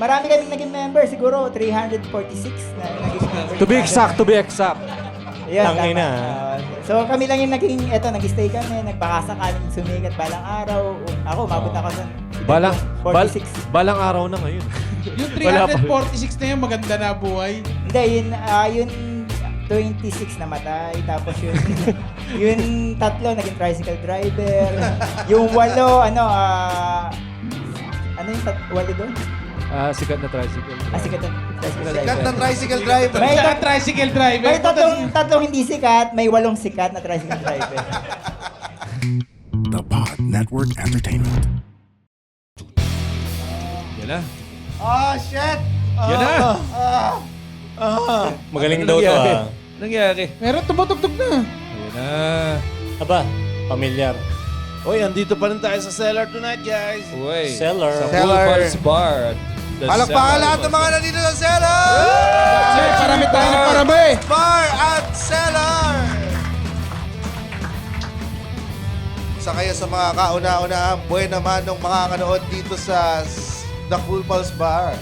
marami kaming naging member. Siguro 346 na naging member. To be exact. Ayan, Tangay tama. na. So kami lang yung nag-stay kami. Nagpakasakaling sumikat balang araw. Ako, mabot ako sa Balang araw na ngayon. Yung Wala pa. 346 na yun, maganda na buhay. Hindi, yun 26 namatay. Tapos yung 3 naging tricycle driver. Yung 8, ano yung 8 doon? Sikat na tricycle. Sikat na tricycle driver. Sikat na tricycle driver. May May tricycle driver. May tatlong hindi sikat, may 8 sikat na tricycle driver. The Pod Network Entertainment. Yan na. Oh, shit! Yan na. Magaling daw to Nangyari. Meron tumutugtog na. Yan na. Aba, pamilyar. Uy, andito pa rin tayo sa cellar tonight, guys. Uy. Seller. Sa Seller. Pulpals Bar. The Palakpakan Cellar. lahat ng mga nandito sa cellar! Parami tayo ng parami. Bar at cellar! Isa kayo sa mga kauna-unahang buhay naman ng mga kanood dito sa The Cool Pulse Bar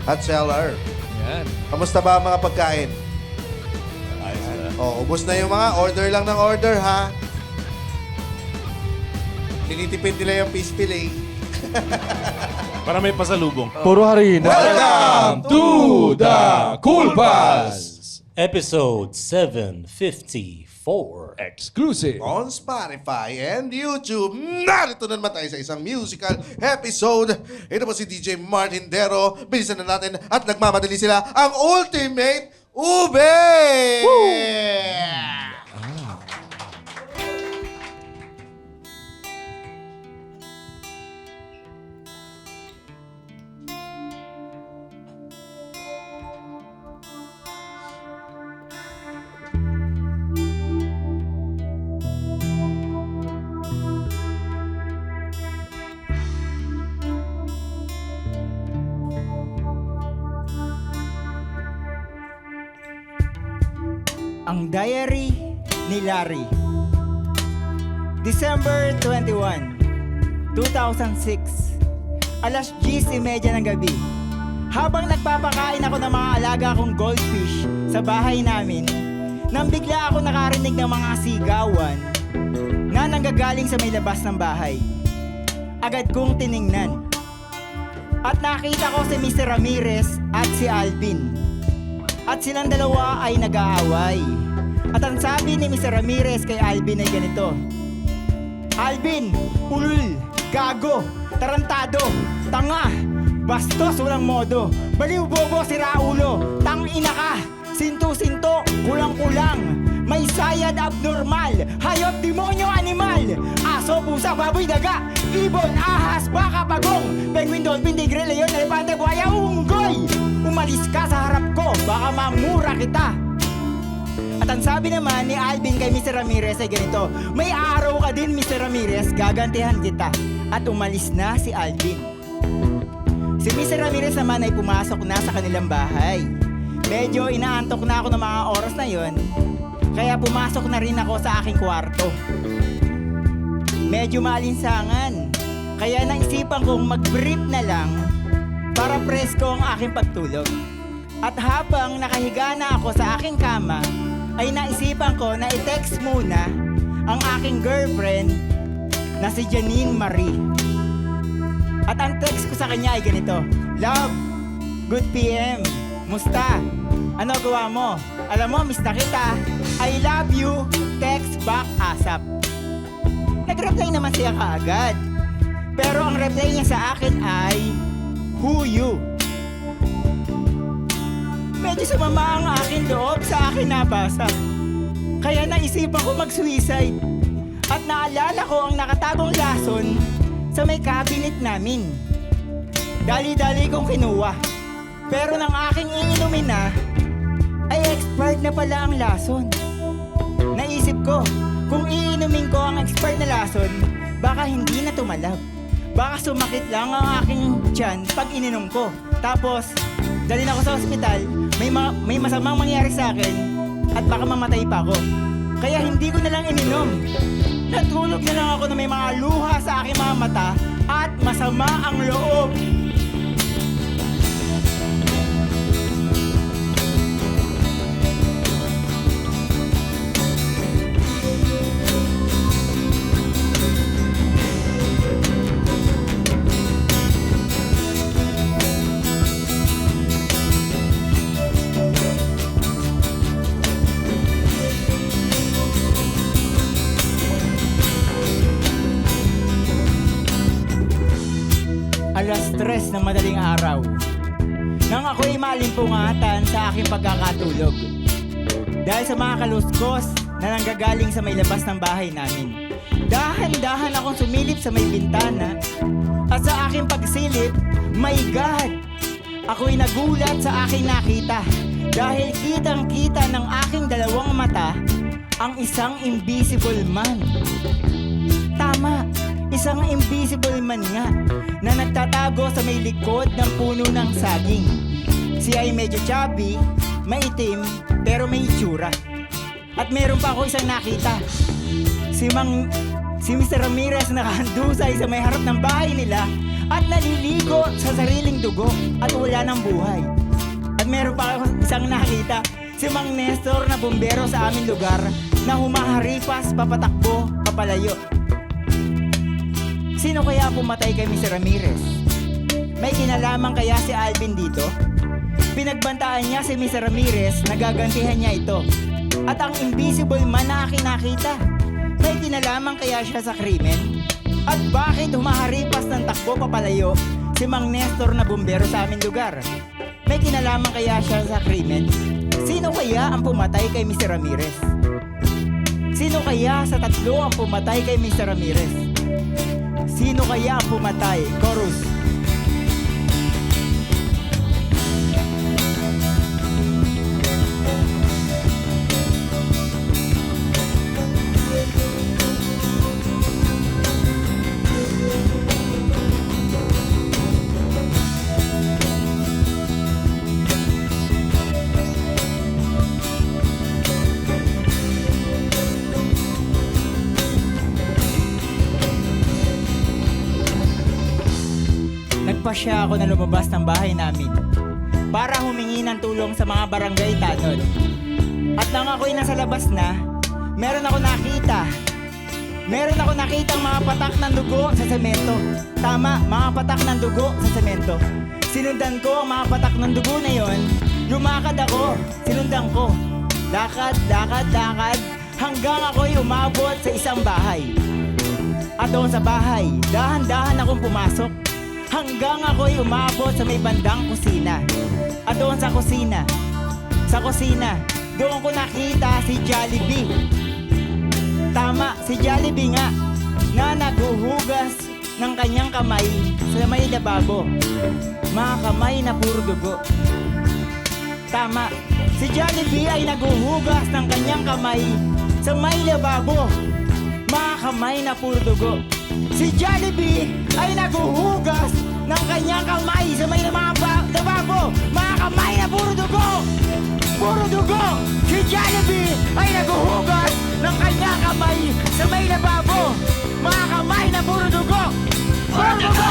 at Cellar. Yan. Kamusta ba ang mga pagkain? Ayos na. Ubos na yung mga order lang ng order, ha? Tinitipid nila yung peace fillet. Para may pasalubong. Puro harina. Welcome to the Cool Pals. Episode 754. Exclusive. On Spotify and YouTube. Narito na naman tayo sa isang musical episode. Ito po si DJ Martin Dero. Bilisan na natin at nagmamadali sila ang Ultimate Ube! Ang Diary ni Larry. December 21, 2006. Alas 10:30 ng gabi. Habang nagpapakain ako ng mga alaga kong goldfish sa bahay namin, nang bigla ako nakarinig ng mga sigawan na nanggagaling sa may labas ng bahay. Agad kong tiningnan. At nakita ko si Mr. Ramirez at si Alvin. At silang dalawa ay nag-aaway. At ang sabi ni Mr. Ramirez kay Alvin ay ganito: Alvin, ulul, gago, tarantado, tanga, bastos, walang modo, baliw bobo, siraulo, tangina ka, sinto-sinto, kulang-kulang, may sayad abnormal, hayop, demonyo, animal, aso, pusa, baboy, daga, ibon, ahas, baka, bagong, penguin, dolphin, tigre, leon, elepante, buhaya, unggoy. Umalis ka sa harap ko, baka mamura kita. At ang sabi naman ni Alvin kay Mr. Ramirez ay ganito: may araw ka din, Mr. Ramirez, gagantihan kita. At umalis na si Alvin. Si Mr. Ramirez naman ay pumasok na sa kanilang bahay. Medyo inaantok na ako ng mga oras na yon, kaya pumasok na rin ako sa aking kwarto. Medyo maalinsangan, kaya naisipan kong mag-brief na lang para presko ang aking pagtulog. At habang nakahiga na ako sa aking kama, ay naisipan ko na i-text muna ang aking girlfriend na si Janine Marie. At ang text ko sa kanya ay ganito: Love, good PM, musta? Ano gawa mo? Alam mo, miss na kita. I love you, text back ASAP. Nag-reply naman siya kaagad. Pero ang reply niya sa akin ay who you. Medyo sumama ang aking loob sa akin nabasa. Kaya naisipan ko mag-suicide. At naalala ko ang nakatagong lason sa may cabinet namin. Dali-dali kong kinuha. Pero nang aking iinumin na, ay expired na pala ang lason. Naisip ko, kung iinumin ko ang expired na lason, baka hindi na tumalab. Baka sumakit lang ang aking tiyan pag ininom ko. Tapos, dalhin ako sa ospital, may masamang mangyari sa akin at baka mamatay pa ako. Kaya hindi ko na lang ininom. Natulog na lang ako na may mga luha sa aking mga mata at masama ang loob. Ramirez ng madaling araw. Nang ako'y malimpungatan sa aking pagkakatulog. Dahil sa mga kaluskos na nanggagaling sa may labas ng bahay namin. Dahan-dahan akong sumilip sa may bintana. At sa aking pagsilip, my God! Ako'y nagulat sa aking nakita. Dahil kitang-kita ng aking dalawang mata ang isang invisible man. Tama, isang invisible man nga na nagtatago sa may likod ng puno ng saging. Siya ay medyo chubby, maitim, pero may itsura. At meron pa ako isang nakita. Si Mr. Ramirez nakahandusay sa may harap ng bahay nila at naliligo sa sariling dugo at wala ng buhay. At meron pa ako isang nakita. Si Mang Nestor na bumbero sa aming lugar na humaharipas, papatakbo, papalayo. Sino kaya pumatay kay Mr. Ramirez? May kinalaman kaya si Alvin dito? Pinagbantaan niya si Mr. Ramirez, nagagantihan niya ito. At ang invisible man na aking nakita, may kinalaman kaya siya sa krimen? At bakit humaharipas ng takbo papalayo si Mang Nestor na bumbero sa aming lugar? May kinalaman kaya siya sa krimen? Sino kaya ang pumatay kay Mr. Ramirez? Sino kaya sa tatlo ang pumatay kay Mr. Ramirez? Sino kaya ang pumatay? Chorus. Nagpasya ako na lumabas ng bahay namin para humingi ng tulong sa mga barangay tanod. At nang ako'y nasa labas na, meron ako nakitang mga patak ng dugo sa semento. Tama, mga patak ng dugo sa semento. Sinundan ko ang mga patak ng dugo na yon. Lumakad ako, sinundan ko. Lakad, hanggang ako'y umabot sa isang bahay. At doon sa bahay, dahan-dahan akong pumasok. Hanggang ako'y umabot sa may bandang kusina. At doon sa kusina, doon ko nakita si Jollibee. Tama, si Jollibee nga, na naghuhugas ng kanyang kamay sa may lababo. Mga kamay na puro dugo. Tama, si Jollibee ay naghuhugas ng kanyang kamay sa may lababo. Mga kamay na puro dugo. Si Jollibee ay naghuhugas ng kanyang kamay sa may lababo. Mga kamay na puro dugo. Puro dugo. Si Jollibee ay naghuhugas ng kanyang kamay sa may lababo. Mga kamay na puro dugo. Puro dugo.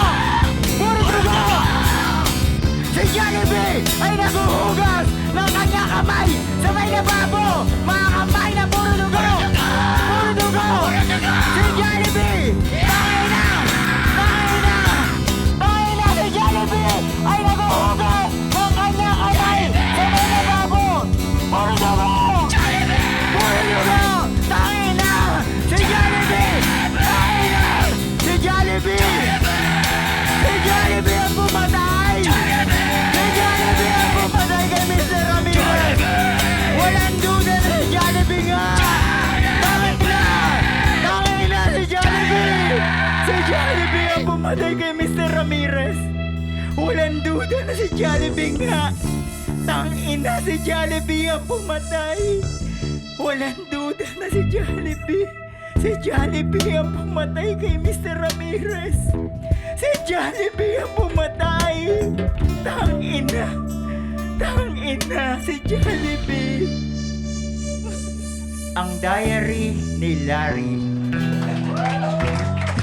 Puro dugo. Si Jollibee ay naghuhugas ng kanyang kamay sa may lababo. Mga kamay na puro dugo. Puro dugo. Si Jollibee si Jollibee ay naghuhugas ng kanyang kamay sa may lababo. Puro dugo. Puro dugo. Tangina. Si Jollibee. Tangina. Si Jollibee. Si Jollibee ang pumatay. Si Jollibee ang pumatay kay Mr. Ramirez. Walang duda na si Jollibee nga. Tangina si Jollibee. Si Jollibee ang pumatay kay Mr. Ramirez. Walang duda na si Jollibee nga. Tangina si Jollibee ang pumatay. Walang duda na si Jollibee. Si Jollibee ang pumatay kay Mr. Ramirez. Si Jollibee ang pumatay. Tangina. Tangina si Jollibee. Ang diary ni Larry.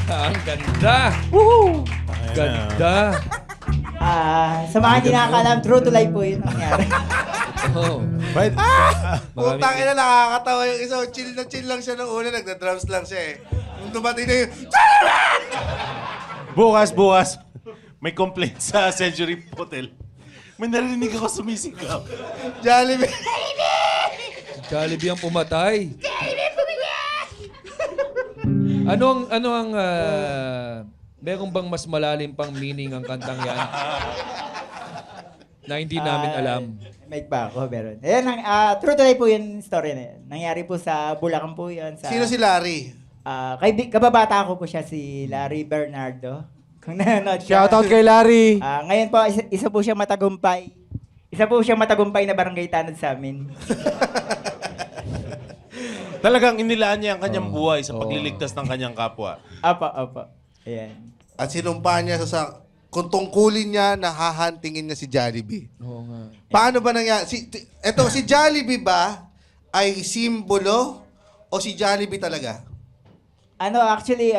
Ang ganda! Woohoo! Ganda! Sa mga hindi nakakalam, true to life po yun nangyari. Oh. Putang ina, nakakatawa yung isa. Chill na chill lang siya nung una. Nagda-drums lang siya eh. Nung dumating na yun, Bukas, may complaint sa Century Hotel. May narinig ako sumisigaw. Jollibee. Jollibee ang pumatay. Ano ang Meron bang mas malalim pang meaning ang kantang yan? Na hindi namin alam. May pa ako, meron. Ayan, true to life po yung story na yun. Nangyari po sa Bulacan po yun. Sa, Sino si Larry? kababata ko po siya, si Larry Bernardo. Kung nanonood siya. Shoutout kay Larry. Ngayon po, isa po siya matagumpay. Isa po siya matagumpay na barangay tanod sa amin. Talagang inilaan niya ang kanyang buhay sa pagliligtas ng kanyang kapwa. Apa. Ayan. At sinumpa niya sa kung tungkulin niya na hahantingin niya si Jollibee. Oo nga. Paano ba nangyari? Si Jollibee ba ay simbolo o si Jollibee talaga? Actually,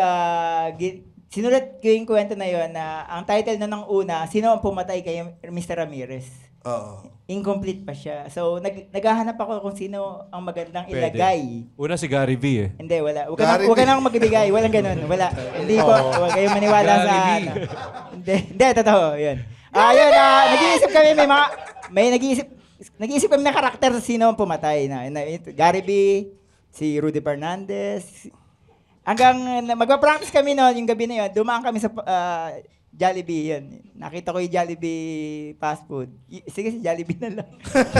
sinulat ko yung kwento na yon na ang title na ng una, sino ang pumatay kay Mr. Ramirez? Oo. Incomplete pa siya. So, naghahanap ako kung sino ang magandang ilagay. Una si Gary V eh. Hindi, wala. Gary Huwag ka V. nang magbigay. Walang ganun. Wala. Hindi po. Huwag kayong maniwala sa... Gary V. Hindi, totoo. Yun. Yun, nag-iisip kami, nag-iisip kami ng karakter sa sino ang pumatay. Gary V, si Rudy Fernandez. Hanggang magpa-practice kami noon, yung gabi na yun, dumaan kami sa Jollibee, yun. Nakita ko yung Jollibee fast food. Sige, si Jollibee na lang.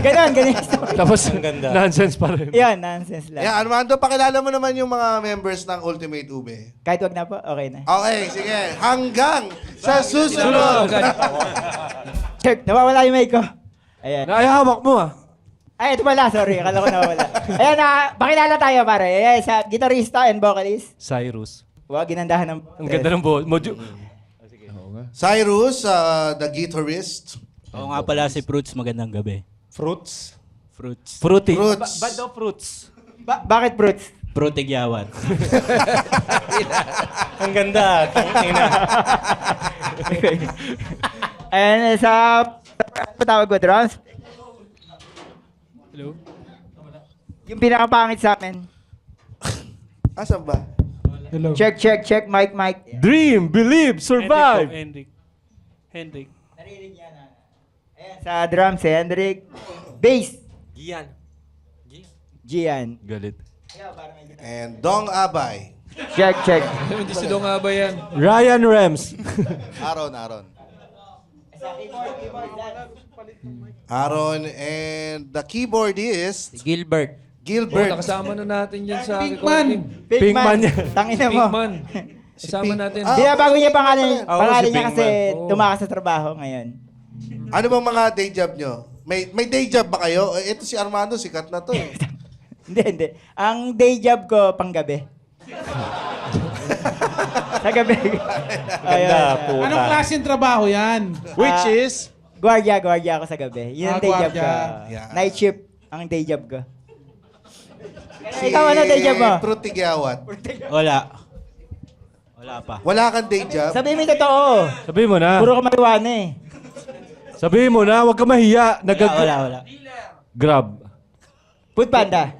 Ganon yung story. Tapos nonsense pa rin. Yan, nonsense lang. Yeah, Armando, pakilala mo naman yung mga members ng Ultimate Ube. Kahit wag na po, okay na. Okay, sige. Hanggang sa susunod. Check, nawawala yung mic ko. Ayan. Naihawak mo ah. Ay, ito pala, sorry. Akala ko nawawala. Ayan, pakilala tayo, pare. Ayan, sa guitarista and vocalist. Cyrus. Wow, ginandahan ng... Ang ganda ng Cyrus, the guitarist. Oo nga pala si Fruits, magandang gabi. Fruits. Fruits. Fruity. Fruits. Ba't daw fruits? Bakit, Bruts? Protegyawan. Ang ganda. Tangina. Ayan, sa... Patawag ko, drums. Hello? Yung pinakapangit sa amin. Asan ba? Hello. Check. Mic. Dream, believe, survive. Hendrik. Narinig niya na. Ayan, sa drums, Hendrik. Bass. Gian. Galit. And Dong Abay. Check. Hindi si Dong Aba yan. Ryan Rems. Aaron. Aaron and the keyboardist, Gilbert. Gilbert. Nakasama na natin yan sa Pinkman. recording. Pinkman yan. Tangina mo. Pinkman. Kasama natin. Binabago niya pangalan si niya kasi Pinkman. Oo. tumakas sa trabaho ngayon. Ano bang mga day job nyo? May day job ba kayo? Ito si Armando, sikat na to eh. Hindi. Ang day job ko, panggabi. Sa gabi. Ganda po. Anong klaseng trabaho yan? Which is? Guardia ako sa gabi. Yun ang day job ko. guardia. Yeah. Night shift ang day job ko. Ikaw ano day job mo? Prutigyawat. Wala. Wala pa. Wala kang day job? Sabihin mo yung totoo. Sabihin mo na. Puro ka mariwana eh. Sabihin mo na, huwag ka mahiya. Wala. Grab. Food Panda.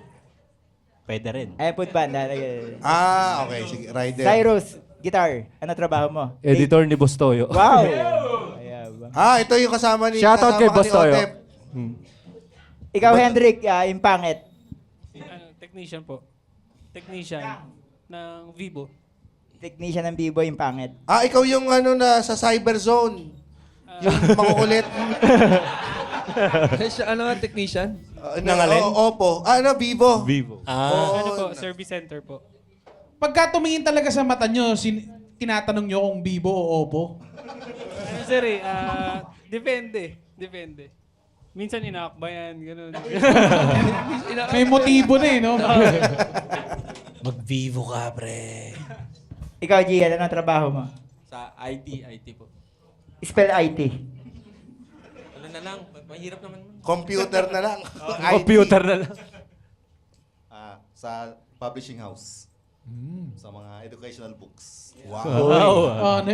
Pwede rin. Food Panda. Okay. Sige, rider. Cyrus, guitar. Ano trabaho mo? Editor ni Bostoyo. Wow. Ayan ba. Ito yung kasama ni... Shoutout kay kasama ka ni Bostoyo. Otep. Ikaw, Hendrik, yung pangit. Technician po. Technician ng Vivo. Technician ng Bibo, yung pangit. Ikaw yung sa cyber zone. Yung makukulit. Ano nga, technician? Opo. Vivo. Vivo. Ano po? Service center po. Pagka tumingin talaga sa mata nyo, tinatanong nyo kung Bibo o Oppo. Ano sir Depende. Minsan inaakbayan, ganun. May motibo na no? Mag-Vivo ka, pre. Ikaw, Gian, ano trabaho mo? Sa IT po. Spell IT. Ano na lang, mahirap naman. Computer na lang. Computer na lang. Sa publishing house. Sa mga educational books. Wow. Ano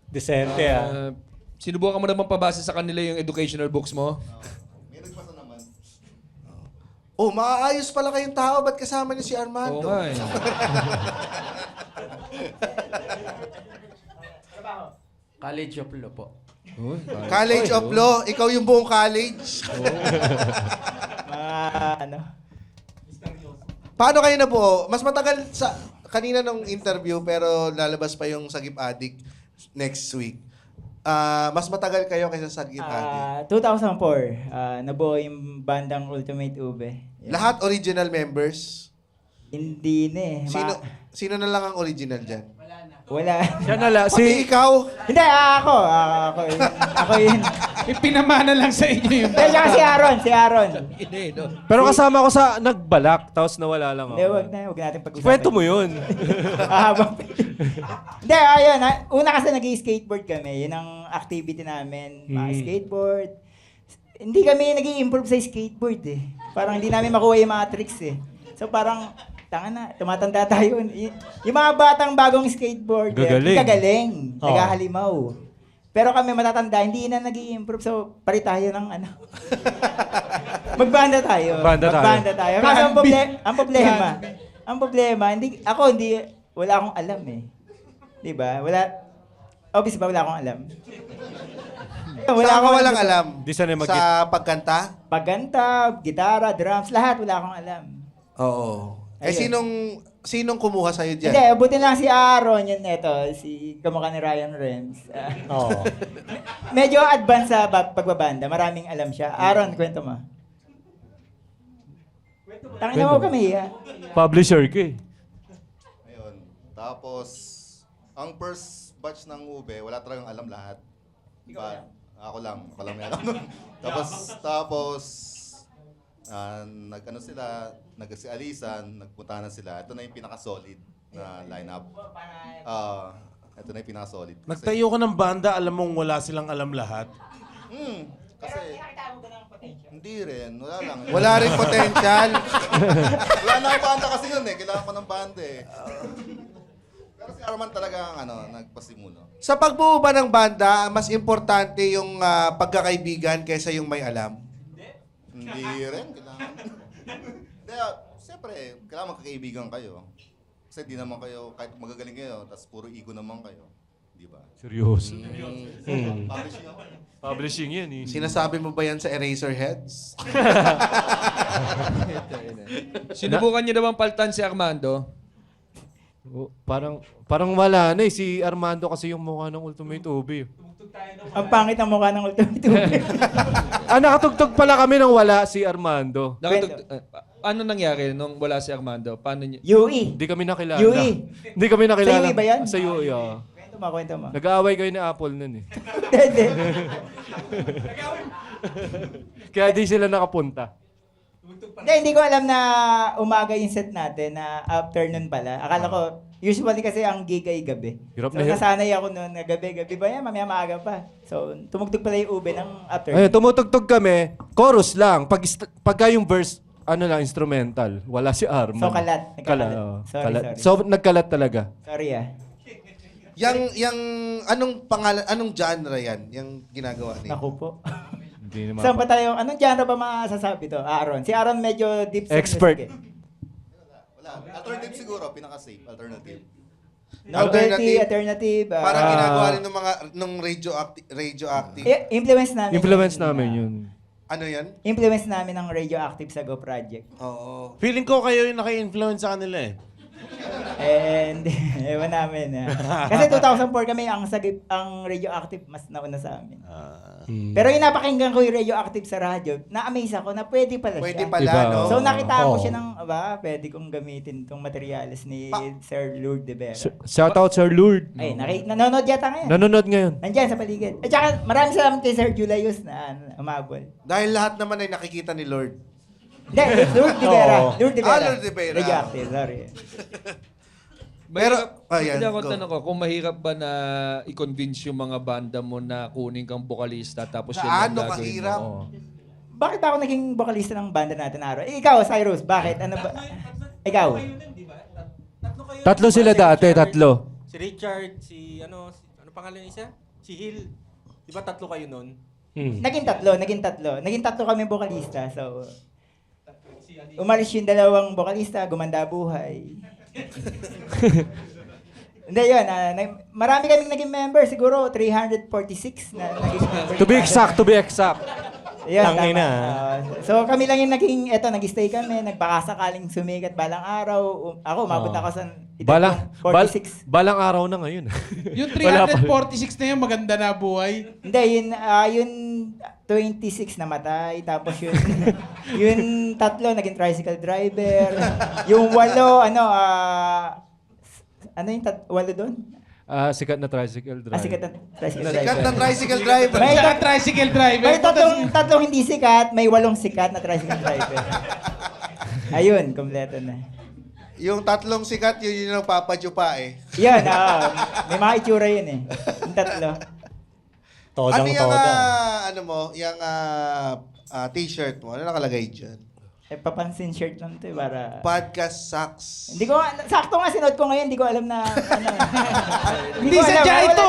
Decente ah. Sinubukan mo naman pabasa sa kanila yung educational books mo? May nagbasa naman. Maaayos pala kayong tao. Ba't kasama niyo si Oo Armando? nga eh. College of Law po. College of Law. Ikaw yung buong college. Ano? Paano kayo nabuo? Mas matagal sa... kanina nung interview pero lalabas pa yung Sagip Addict next week. Mas matagal kayo kaysa Sagip Addict. 2004, nabuo yung bandang Ultimate Ube. Yun. Lahat original members? Hindi na eh. Sino na lang ang original dyan? Wala. Siya na lang. Pati Si, ikaw? Hindi, ako. Ako yun. Ipinamana lang sa inyo yung... Hindi, si Aaron. pero kasama ko sa nagbalak, tapos nawala lang Hindi, ako. wag natin pag-usapan. Kwento mo yun. Habang... Hindi, ayun. Una kasi nag-skateboard kami. Yun ang activity namin. Mga skateboard. Hindi kami nag-i-improve sa skateboard eh. Parang hindi namin makuha yung mga tricks eh. So parang... Tanga na, tumatanda tayo. Yung mga batang bagong skateboard, gagaling. Nagahalimaw. Pero kami matatanda, hindi na nag-i-improve. So, pari tayo ng ano. Magbanda tayo. Magbanda tayo. Kasi ang problema, wala akong alam eh. Di ba? Obvious ba wala akong alam? Walang alam. Di sana Sa pagkanta? Pagkanta, gitara, drums, lahat wala akong alam. Oo. Eh, sinong kumuha sa'yo dyan? Hindi, buti lang si Aaron, yun eto, si kamukha ni Ryan Rems. Oo. Medyo advance sa pagbabanda, maraming alam siya. Aaron, kwento mo. Tangina mo kami, ha? Publisher ka eh. Ayun. Tapos, ang first batch ng ube, wala talagang alam lahat. Ako lang may alam. tapos, nag-ano sila, nagsialisan, nagpunta na sila. Ito na yung pinaka-solid na lineup. Ito na yung pinaka-solid. Nagtayo ka ng banda, alam mong wala silang alam lahat. Kasi, hindi rin. Wala lang. Wala rin potential. Wala na ang banda kasi yun eh. Kailangan ko ng banda eh. Pero si Arman talaga ang nagpasimuno. Sa pagbuo ba ng banda, mas importante yung pagkakaibigan kaysa yung may alam? Hindi rin. Kailangan. Hindi, siyempre, kailangan magkakaibigan kayo. Kasi di naman kayo, kahit magagaling kayo, tapos puro ego naman kayo. Di ba? Seryoso. Publishing ako. Publishing yan eh. Sinasabi mo ba yan sa Eraserheads? Sinubukan niyo na bang paltan si Armando? Parang wala na eh. Si Armando kasi yung mukha ng Ultimate Ube. Ang pangit ang mukha ng Ultimate Ube. Nakatugtog pala kami nang wala si Armando. Ano nangyari nung wala si Armando? Paano niyo? UE. Hindi kami nakilala. UE. Hindi kami nakilala. Sa UE ba yan? Sa UE, Kwento mo. Nag-aaway kayo ni Apple nun eh. Hindi. Kaya di sila nakapunta. Hindi ko alam na umaga yung set natin, na afternoon pala. Akala ko, usually kasi ang gig ay gabi. Hirap So na hirap. nasanay ako noon na gabi ba yan, mamaya maaga pa. So tumugtog pala yung ube ng afternoon. Ayun, tumutugtog kami, chorus lang. Pagka yung verse, instrumental. Wala si Arman. So, kalat. Nagkakalat. Oo, Sorry, kalat. sorry. So, nagkalat talaga. Sorry ah. Anong pangalan, anong genre yan? Yung ginagawa niya? Naku po. Hindi naman. Saan pa tayo? Anong genre ba masasabi to? Aaron. Si Aaron medyo deep sa Expert. music eh. Wala. Alternative siguro, pinaka-safe. Alternative. Novelty, alternative. Parang ginagawa rin ng mga nung radioactive. Influence namin. Influence namin yun. Ano yan? Influence namin ng Radioactive sa Go Project. Oo. Feeling ko kayo yung naka-influence sa kanila eh. And, ewan namin. Kasi 2004 kami, ang Radioactive mas nauna sa amin. Pero yung napakinggan ko yung Radioactive sa radyo, na-amaze ako na pwede pala siya. Pwede pala, Iba, no? So nakita ko Oo. siya ng, pwede kong gamitin itong materials ni Sir Lourdes de Vera. Shout out Sir Lourd. Ay, nanonood yata ngayon. Nanonood ngayon. Nandyan sa paligid. At saka maraming salamat kay Sir Julius na umabol. Dahil lahat naman ay nakikita ni Lord. Hindi, Lourdes de Vera. Oo. Lourdes de Vera. Lourdes de Vera. Radioactive, sorry. Pero- ayan, Hindi ako go. tanong ko, kung mahirap ba na i-convince yung mga banda mo na kunin kang bokalista tapos yun ang Gaano gagawin kahirap? mo? Oo. Bakit ako naging vocalista ng banda natin, Aaron? Ikaw, Cyrus, bakit? Ano ba? Ikaw? Tatlo sila dati, tatlo. Si Richard, ano pangalan niya? Si Hill. Di ba tatlo kayo nun? Naging tatlo kami vocalista. So, umalis yung dalawang vocalista, gumanda buhay. Hindi yun, marami kaming naging member, siguro 346 na naging member. To be exact. Yan, Tangina, tama. ah. So kami lang yung nag-stay kami, nagbakasakaling sumikat balang araw. Ako, umabot ako sa edad kong 46. Balang araw na ngayon. Yung Wala pa. 346 na yun, maganda na buhay. Hindi, yun 26 namatay. Tapos yun, yun 3 naging tricycle driver. Yung 8, ano yung 8 doon? Sikat na tricycle driver. Sikat na tricycle driver. Sikat na tricycle driver. May Siya ang tricycle driver. May tatlong hindi sikat, may 8 sikat na tricycle driver. Ayun, kompleto na. Yung 3 sikat, yun yung nagpapadyupa eh. Yan, may mga itsura yun eh. Yung 3. Ano yung, Todang-toda. ano mo, yung t-shirt mo? Ano nakalagay dyan? Papansin shirt lang to para... Podcast sucks. Hindi ko, sakto nga sinuot ko ngayon, hindi ko alam na... Hindi ko sadya alam. ito,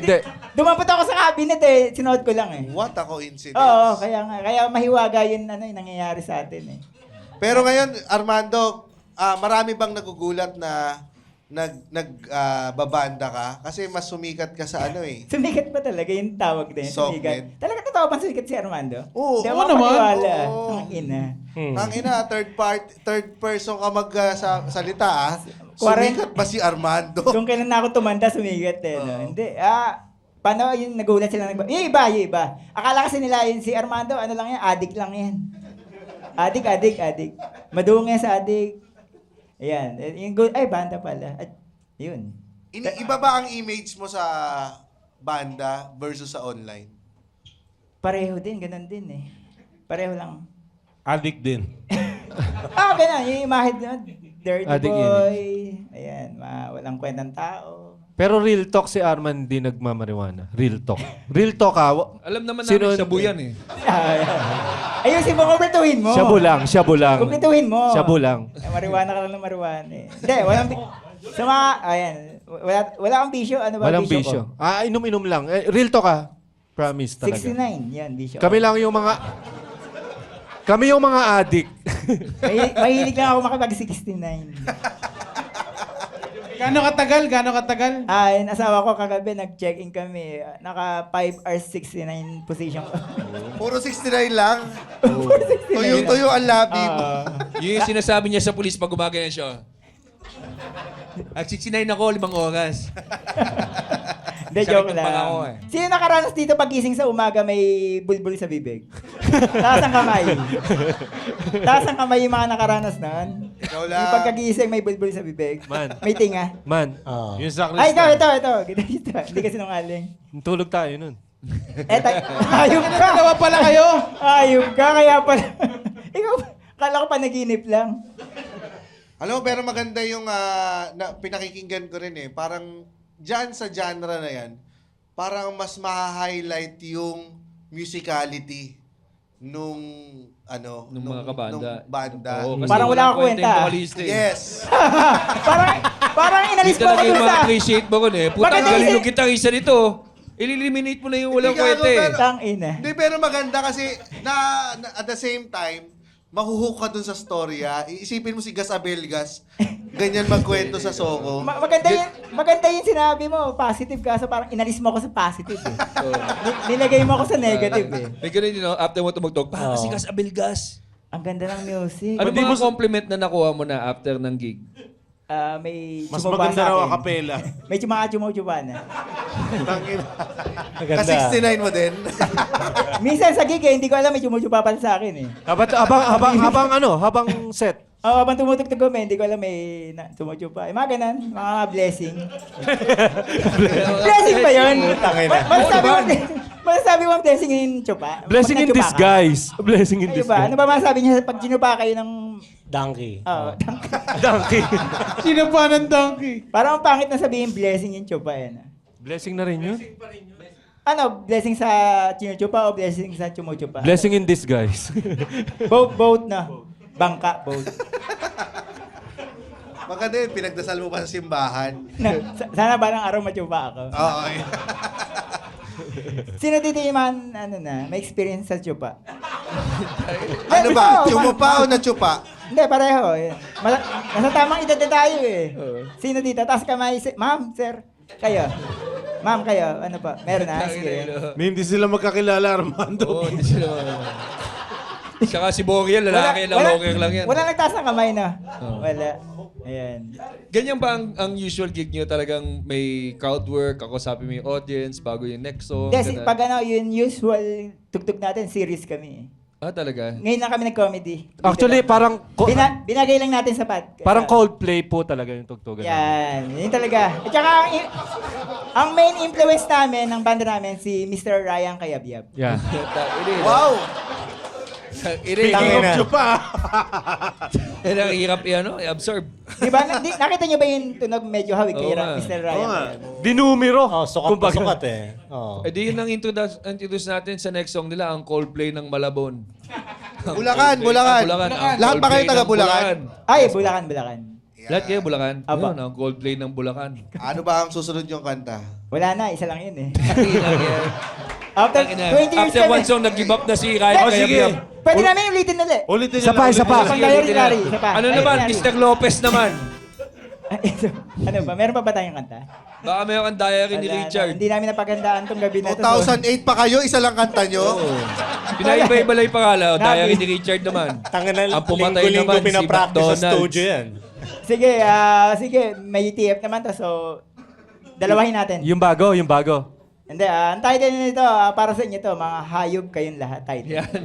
Hindi. Dumampot ako sa cabinet eh, sinuot ko lang eh. What a coincidence. Oo, kaya mahiwaga yun yung nangyayari sa atin eh. Pero ngayon, Armando, marami bang nagugulat na babanda ka? Kasi mas sumikat ka sa ano eh. Sumikat pa talaga yung tawag din. Songmed. Sumikat. Talaga totoo bang sumikat si Armando? Oo, Hindi oo ako naman. makapaniwala. Oo. Ang ina. Ang ina, third person ka salita ah. 40. Sumikat ba si Armando? Kung kailan na ako tumanda, sumikat eh. No? Hindi. Paano yung nagulat sila? Yung iba. Akala kasi nila yun si Armando, ano lang yan, addict lang yan. Addict. Madungay sa addict. Ayan. Yung good, ay, banda pala. At, yun. Iba ba ang image mo sa banda versus sa online? Pareho din, ganun din eh. Pareho lang. Addict din. Ganun. Yung imahe doon. Dirty Addict boy. Ayan, walang kwentang tao. Pero real talk si Arman di nagmamariwana. Real talk. Real talk Alam naman Sino- namin shabu yan eh. Ayusin mo, kumpletuhin mo. Siya bulang. Kumpletuhin mo. Siya bulang. Mariwana ka lang ng mariwana eh. Hindi, sa mga, ayan, wala kang bisyo. Ano ba Walang bisyo ko? bisyo. Inom-inom lang. Real talk Promise talaga. 69, yan, bisyo. Kami lang yung mga... Kami yung mga addict. Mahilig lang ako makipag-69. Gano'ng katagal? Yung asawa ko kagabi, nag-check-in kami. Naka 5 hours 69 position ko. Puro 69 lang. Tuyo-tuyo ang labi mo. Yun yung sinasabi niya sa pulis pag gumagana siya. At 69 ako, 5 oras. Hindi, Sakit joke yung panga ko lang. Sino nakaranas dito pagising sa umaga may bulbul sa bibig? Taas ang kamay. Taas ang kamay yung mga nakaranas nun. Ikaw lang. Yung pagkagising may bulbul sa bibig. Man. May tinga. Man, Yung sa Ay, ito. Hindi kasi nungaling. tulog tayo nun. Ayup ka. Dalawa pala kayo. Ayup ka, kaya pala. Ikaw, kala ko panaginip lang. Alam mo, pero maganda yung pinakikinggan ko rin eh. Parang dyan sa genre na yan, parang mas ma-highlight yung musicality nung Mga kabanda. nung banda. Oo, kasi Parang wala akong kwenta kwenta. yung vocalista eh. Yes. Parang inalis Hindi mo ako talaga yung dun sa... ma-appreciate mo kun eh. Putang Maganda galing yung- yung gitarista nito. Eliminate mo na yung walang Hindi ka, kwenta eh. pero- Tang ina. Hindi, pero maganda kasi at the same time, mahuhook ka dun sa storya. Iisipin mo si Gas Abelgas, ganyan magkwento sa Soko. Maganda yung sinabi mo, positive ka. So parang inalis mo ako sa positive eh. Nilagay mo ako sa negative eh. May ganun yun, after mo tumugtog, kasi gas abelgas. Ang ganda ng music. Ano mga compliment na nakuha mo na after ng gig? May Mas chumaba maganda sa raw akin. a cappella. May chumachupa na. Maganda. Ka-69 mo din. Minsan sa gig eh, hindi ko alam may chumuchupa pala sa akin eh. Habang set. Habang tumutugtog kami, hindi ko alam may chumuchupa. Mga ganun, mga blessing. Blessing ba yun? Masasabi mo ang blessing yung chupa? Blessing Pag in nagchupa ka? disguise. Blessing in Ayun ba? Ano disguise. ba masasabi niya pag ginupa kayo ng... Donkey. Donkey. Sino pa ng donkey? Parang ang pangit na sabihin blessing yung chupa yan. Blessing na rin yun. Ano, blessing sa chinuchupa o blessing sa chumuchupa? Blessing in disguise. Both na. Bangka, both. Maganda yun, pinagdasal mo pa sa simbahan. Sana balang araw machupa ako. Oo. Sino dito yung may experience sa chupa? Ano ba? Chumupa o nachupa? Hindi, pareho. Nasa tamang edad na tayo eh. Sino dito? Taas kamay. Ma'am, sir. Kayo. Ma'am, kayo, ano pa? Meron na? Sige. Hindi sila magkakilala, Armando. Oo, hindi sila. Saka si Boriel, lalaki lang, okay lang yan. Wala nagtaas ng kamay na. Wala. Ayan. Ganyan ba ang usual gig nyo? Talagang may crowd work, kakusapin mo yung audience bago yung next song? Kasi ganun? pag ano, yung usual tugtog natin, series kami. Ah, talaga? Ngayon lang kami nag-comedy. Actually, parang Binagay lang natin sapat. parang Coldplay po talaga yung tugtugan. Yan. Yun talaga. At saka, ang main influence namin, ng banda namin, si Mr. Ryan Kayabyab. Yeah. Wow! Speaking of chupa. Ang hirap i-absorb. Di ba? Nakita niyo ba yung tunog medyo hawig kay Oo nga. Mr. Ryan? Dinumero. Oh, sukat na sukat eh. Oh. Eh di yun ang introduce natin sa next song nila, ang Coldplay ng Malabon. Bulacan, Bulacan. Bulacan. Bulacan. Ang Lahat ba kayo Coldplay taga ng Bulacan? Ay, Bulacan. Lahat kayo Bulacan? Aba. Yun, ang Coldplay ng Bulacan. Ano ba ang susunod yung kanta? Wala na, isa lang yun eh. After 20 years After one kami. song, nag-give up na si Ryan Oh, sige. Kayabyab. Pwede namin ulitin ulit. Ulitin Isa pa, isa pa. Pang-diary. Isa pa. Ano Ay, naman, diary. Mr. Lopez naman. Ano ba? Meron pa ba tayong kanta? Baka mayroon kang diary ni Wala na. Richard. Hindi namin napagandaan tong gabi na to. 2008 pa kayo, isa lang kanta nyo? Pinaiba-iba yung pangalan. Diary ni Richard naman. Tanga na, Ang pumatay linggo-linggo naman si pinapractice sa McDonald's. studio yan. Sige, may TF naman to. So, dalawahin natin. Yung bago. Hindi, ang title nito, para sa inyo to, mga hayop kayong lahat. Title. Yan.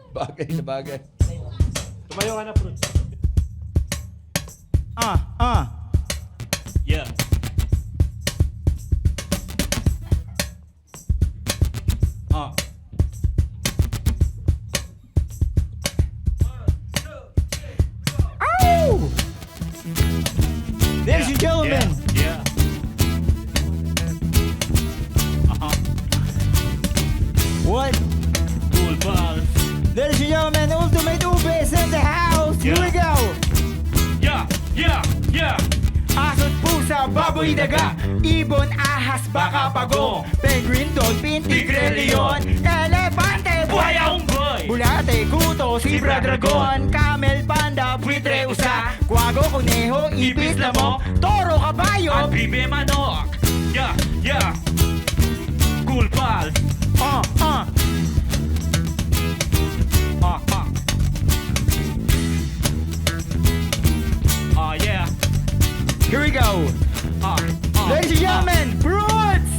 Bagay na bagay. Tumayo ka na, Fruits. Yeah. Ladies and gentlemen, Yeah. what? Cool balls. Ladies and gentlemen, Ultimate Ube is in the house. Here we go. Yeah. Asot, pusa, baboy, daga, ibon, ahas, baka, pagong, penguin, dolphin, tigre, leon, elefante, buhaya, unggoy. bulate, kuto, zebra, dragon, camel, panda, buitre, usa, kwago, kuneho, ipis, lamok, toro, kabayo, bibe manok. Yeah. Cool balls. Oh yeah. Here we go. Ladies and gentlemen, Fruits!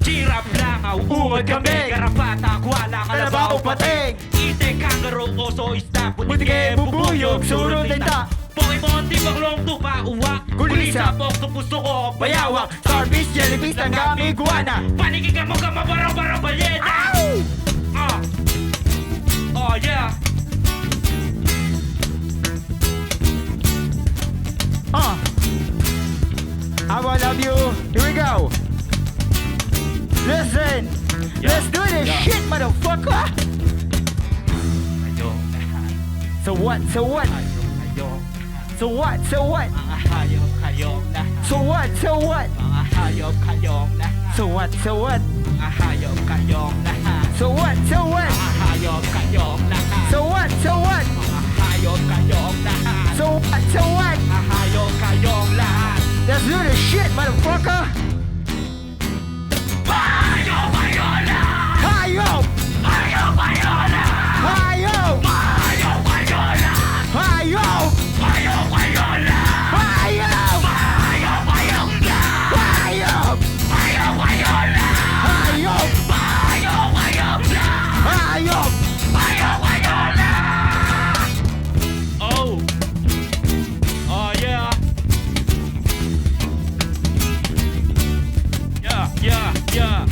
Giraffe, langaw, Uod, kambing, garapata, kuwala, Kalabaw, pating, itik, kangaroo, oso, isda, butige, bubuyog, surot, lenta, Pokemon, tibaklong, tupa, uwak, Kulisa, octopus, tuko, bayawak, starfish, jellyfish, tanggami, iguana. Panikigan mo ka, mabara-bara, balyeta. Oh yeah. I will love you. Here we go. Listen. Let's do this shit, motherfucker. So what? So what? So what? So what? Mga hayop kayong lahat. So what? So what? Mga hayop kayong lahat. So what? So what? Mga hayop kayong lahat. So what? So what? Mga hayop kayong lahat. So what? So what? Mga hayop kayong lahat. So what? So what? Mga hayop kayong lahat. Let's do this shit, motherfucker. Hayop kayong lahat. Hayop! Hayop kayong lahat. Hayop! Hayop kayong lahat. Hayop! Hayop kayong lahat. Hayop! Hayop kayong lahat. Hayop! Hayop kayong lahat. Hayop! Hayop kayong lahat. Hayop! Hayop kayong lahat. Oh yeah. Yeah.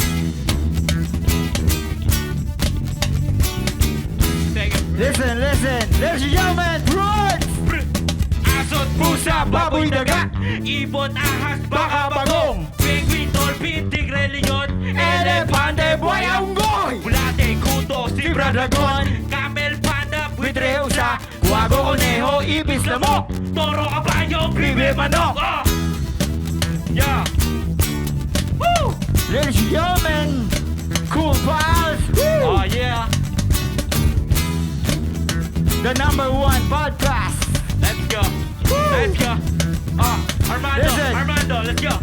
Take it. Listen. Ladies and gentlemen, Fruits! Asot, pusa, baboy, daga, ibon, ahas, baka, bagong, penguin, dolphin, tigre, leon, elefante, buhaya, unggoy, bulate, kuto, zebra, dragon, camel, panda, buitre, usa, kwago, kuneho, ipis, lamok, toro, kabayo, bibe, manok. Yeah. Woo! Ladies and gentlemen, Cool Pals! Oh yeah. The #1 podcast. Let's go. Armando, Listen. let's go.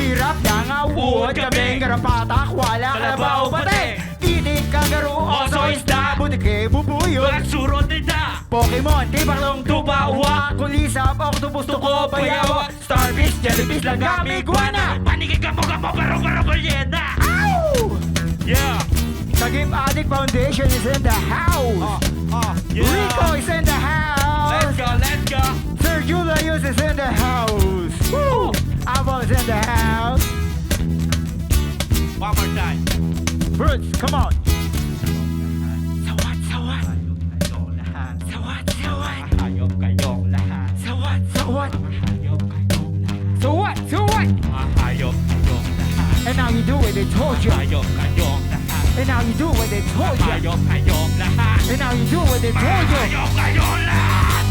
Hirap lang awod, kaming karapatak, wala kalabaw pati. Itik kangaroo, oso isda, butike bubuyo. Surot nita. Pokemon, tibaklong tubawa. Kulisap, octopus, tuko, bayawa. Starfish, jellyfish, langami, guana. Panigig ka mo, baro-baro ko yena. Ow! Yeah. Sagip Addict Foundation is in the house. Yeah. Rico is in the Let's house. go, let's go. Sir Julius is in the house. Woo! Avo's in the house. One more time. Bruce, come on. So what? So what? So what? So what? Hayop kayong lahat. So what? So what? So what? So what? Hayop kayong lahat. And now you do what they told you. Hayop kayong lahat. And now you do what they told you. Hayop kayong lahat. And now you do what they told you. Hayop kayong lahat.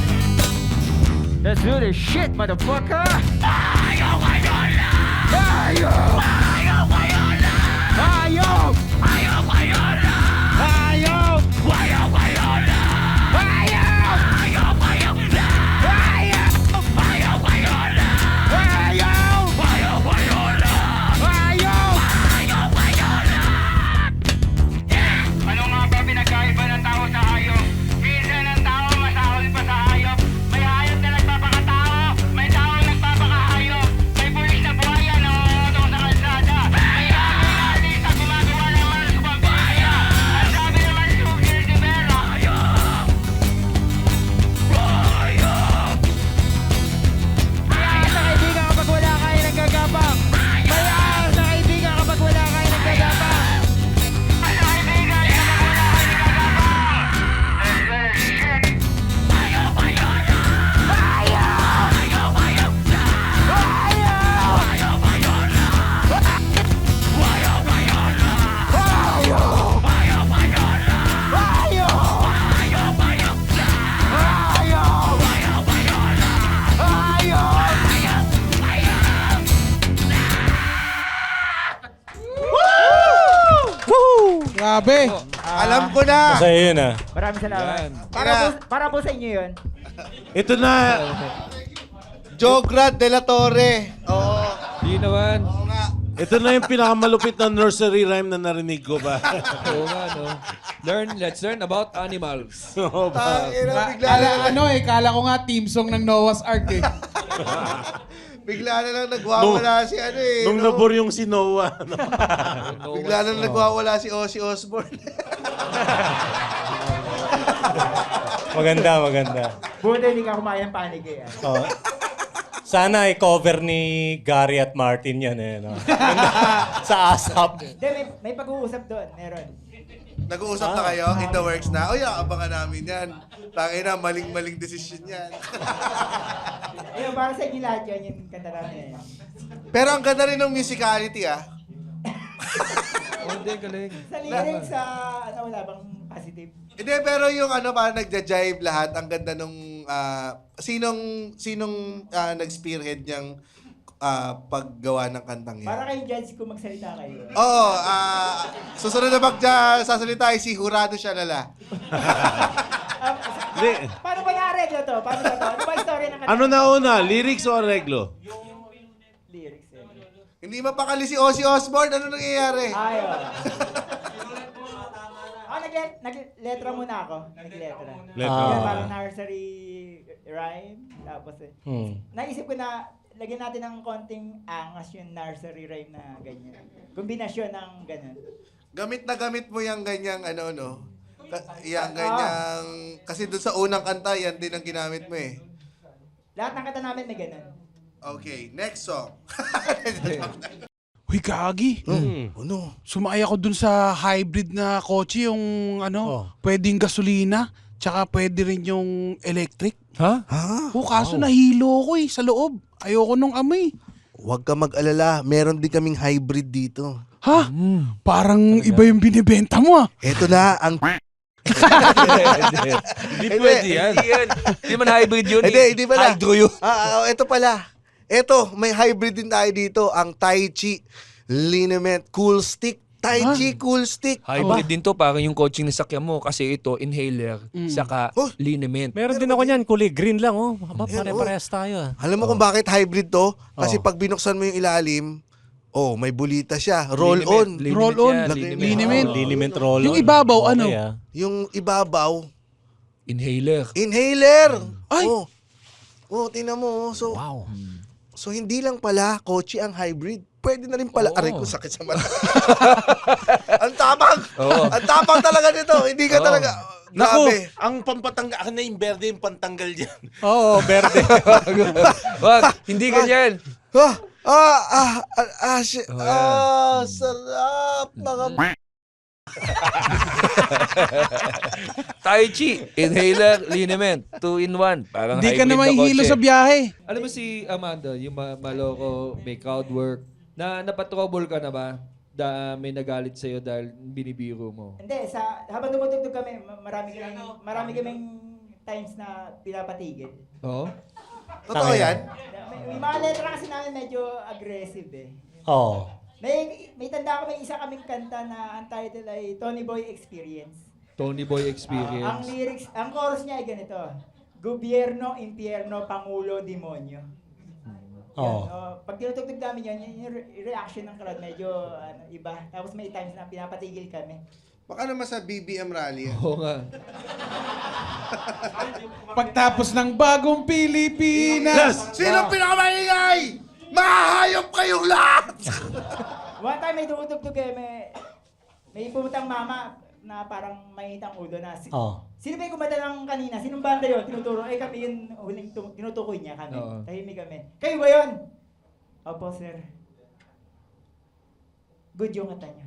Let's do this shit, motherfucker. Hayop kayong lahat. Hayop! Hayop kayong lahat. Hayop! Hayop kayong lahat. Hayop! Hayop kayong lahat. Hayop! Hayop kayong lahat. Hayop! Hayop kayong lahat. Hayop! Hayop kayong lahat. Hayop! Hayop kayong lahat. Ano nga ba pinagkaiba ng tao sa hayop? Minsan ang tao masahol pa sa hayop. May hayop na nagpapakatao. May tao nagpapakahayop. May pulis na buhaya na umuotong sa kalsada. May hangin sa gumagawa ng malas kung buhaya. Ang sabi naman ni Sugil de Vera. Hayop! Hayop! May ahas na kaibigan kapag wala kayo nagagabang. May ahas na kaibigan kapag wala kayo nagagabang. Ano kaibigan na wala kayo nagagabang? Shit! Hayop! Hayop! Hayop! Hayop! Hayop! Hayop! Hayop! Hayop! Grabe. Alam ko na! Masaya yun ah. Maraming salamat. Yan. Para po sa inyo yun. Ito na, Jograd de la Torre. Oo. Di naman. ito na yung pinakamalupit na nursery rhyme na narinig ko ba? Oo nga, no? Let's learn about animals. Oo ba? Kala ko nga team song ng Noah's Ark eh. Bigla na lang nagwawala si ano eh. Nung no? nabor yung si Noah. no? Bigla na lang nagwawala si Ozzy Osbourne. Maganda, maganda. Buti hindi ka kumain ng panig eh. Oh. Sana i-cover ni Gary at Martin yan eh. No? Sa ASAP. Hindi, may pag-uusap doon. Meron. Nag-uusap na kayo? In the works na? O yeah, abangan namin yan. Tangin na, maling-maling decision yan. Ayun, para sa inyo lahat yan, yung kanta namin. Pero ang ganda rin ng musicality ah. Oh, hindi, galing. Sa lyrics, wala bang positive? Hindi, pero yung ano, parang nagja-jive lahat. Ang ganda nung, sinong nag-spearhead niyang paggawa ng kantang yan? Para kayong judge kung magsalita kayo. Oo, susunod na sasalita ay si Jurado Shalala. Paano ba na-arreglo to? Paano ba to? Ano ba story ng kanta? Ano na una? Lyrics o arreglo? Lyrics eh. Hindi mapakali si Ozzy Osbourne. Ano nangyayari? Ayaw. Nag-letra muna ako. Nag-letra. Yan, parang nursery rhyme. Tapos naisip ko na lagyan natin ng konting angas yung nursery rhyme na ganyan. Kombinasyon ng ganun. Gamit na gamit mo yung ganyang ano, no? Yung ganyang... Kasi doon sa unang kanta, yan din ang ginamit mo eh. Lahat ng kanta namin may ganun. Okay, next song. Uy, Gagi. Ano? Sumakay ako dun sa hybrid na kotse, yung pwedeng gasolina, tsaka pwede rin yung electric. Ha? Kaso nahilo ko sa loob. Ayoko nung amoy. Huwag ka mag-alala. Meron din kaming hybrid dito. Ha? Parang iba yung binibenta mo ah. Ito na ang... Hindi pwede yan. Hindi man hybrid yun. Hindi pala. Hydro yun. Ito pala. Ito, may hybrid din tayo dito. Ang Tai Chi Liniment Cool Stick. Tai Chi Cool Stick. Hybrid din to, parang yung coaching na sakyan mo. Kasi ito, inhaler, saka liniment. Meron din ako niyan, kulay green lang oh. Pare-parehas tayo ah. Alam mo kung bakit hybrid to? Kasi pag binuksan mo yung ilalim, Oh, may bulita siya. Roll on. Roll on. Liniment. Liniment roll. Yung ibabaw, ano? Yung ibabaw, Inhaler. inhaler. Ay! Oh, tingnan mo. So, so hindi lang pala kotse ang hybrid. Pwede na rin pala. Aray ko, sakit sa mata. Ang tapang. Ang tapang talaga nito. Hindi ka talaga. Grabe. Ang pampatanggal, ako na yung berde yung pantanggal dyan. Oo, berde. Wag, hindi ganyan. Sarap. Mga Tai Chi, inhaler, liniment, 2-in-1. Parang Hindi ka hybrid na mahihilo kotse. sa biyahe. Alam mo si Amanda, yung maloko, may crowd work, napatrouble ka na ba? May nagalit sa'yo dahil binibiro mo. Hindi, habang tumutugtog kami, marami kaming times na pinapatigil. Oo? Totoo yan? May mga letra kasi namin medyo aggressive eh. Oo. May tanda ko, may isa kaming kanta na ang title ay Tony Boy Experience. Tony Boy Ang Experience. lyrics, ang chorus niya ay ganito. Gobyerno, impyerno, pangulo, demonyo. Oo. Pag tinutugtog namin yan, yung reaction ng crowd medyo iba. Tapos may times na pinapatigil kami. Baka naman sa BBM rally. Oo nga. Pagtapos ng bagong Pilipinas. Sino pinakamaingay? Mahayop kayong lahat! One time may tumutugtog may pumutang mama na parang mainitang ulo na. Sino ba yung kumanta ng kanina? Sinong banda yun? Tinuturo. Kami yung huling tinutukoy niya kami. Oo. Tahimik kami. Kayo ba yun? Opo, sir. Good yung kata niya.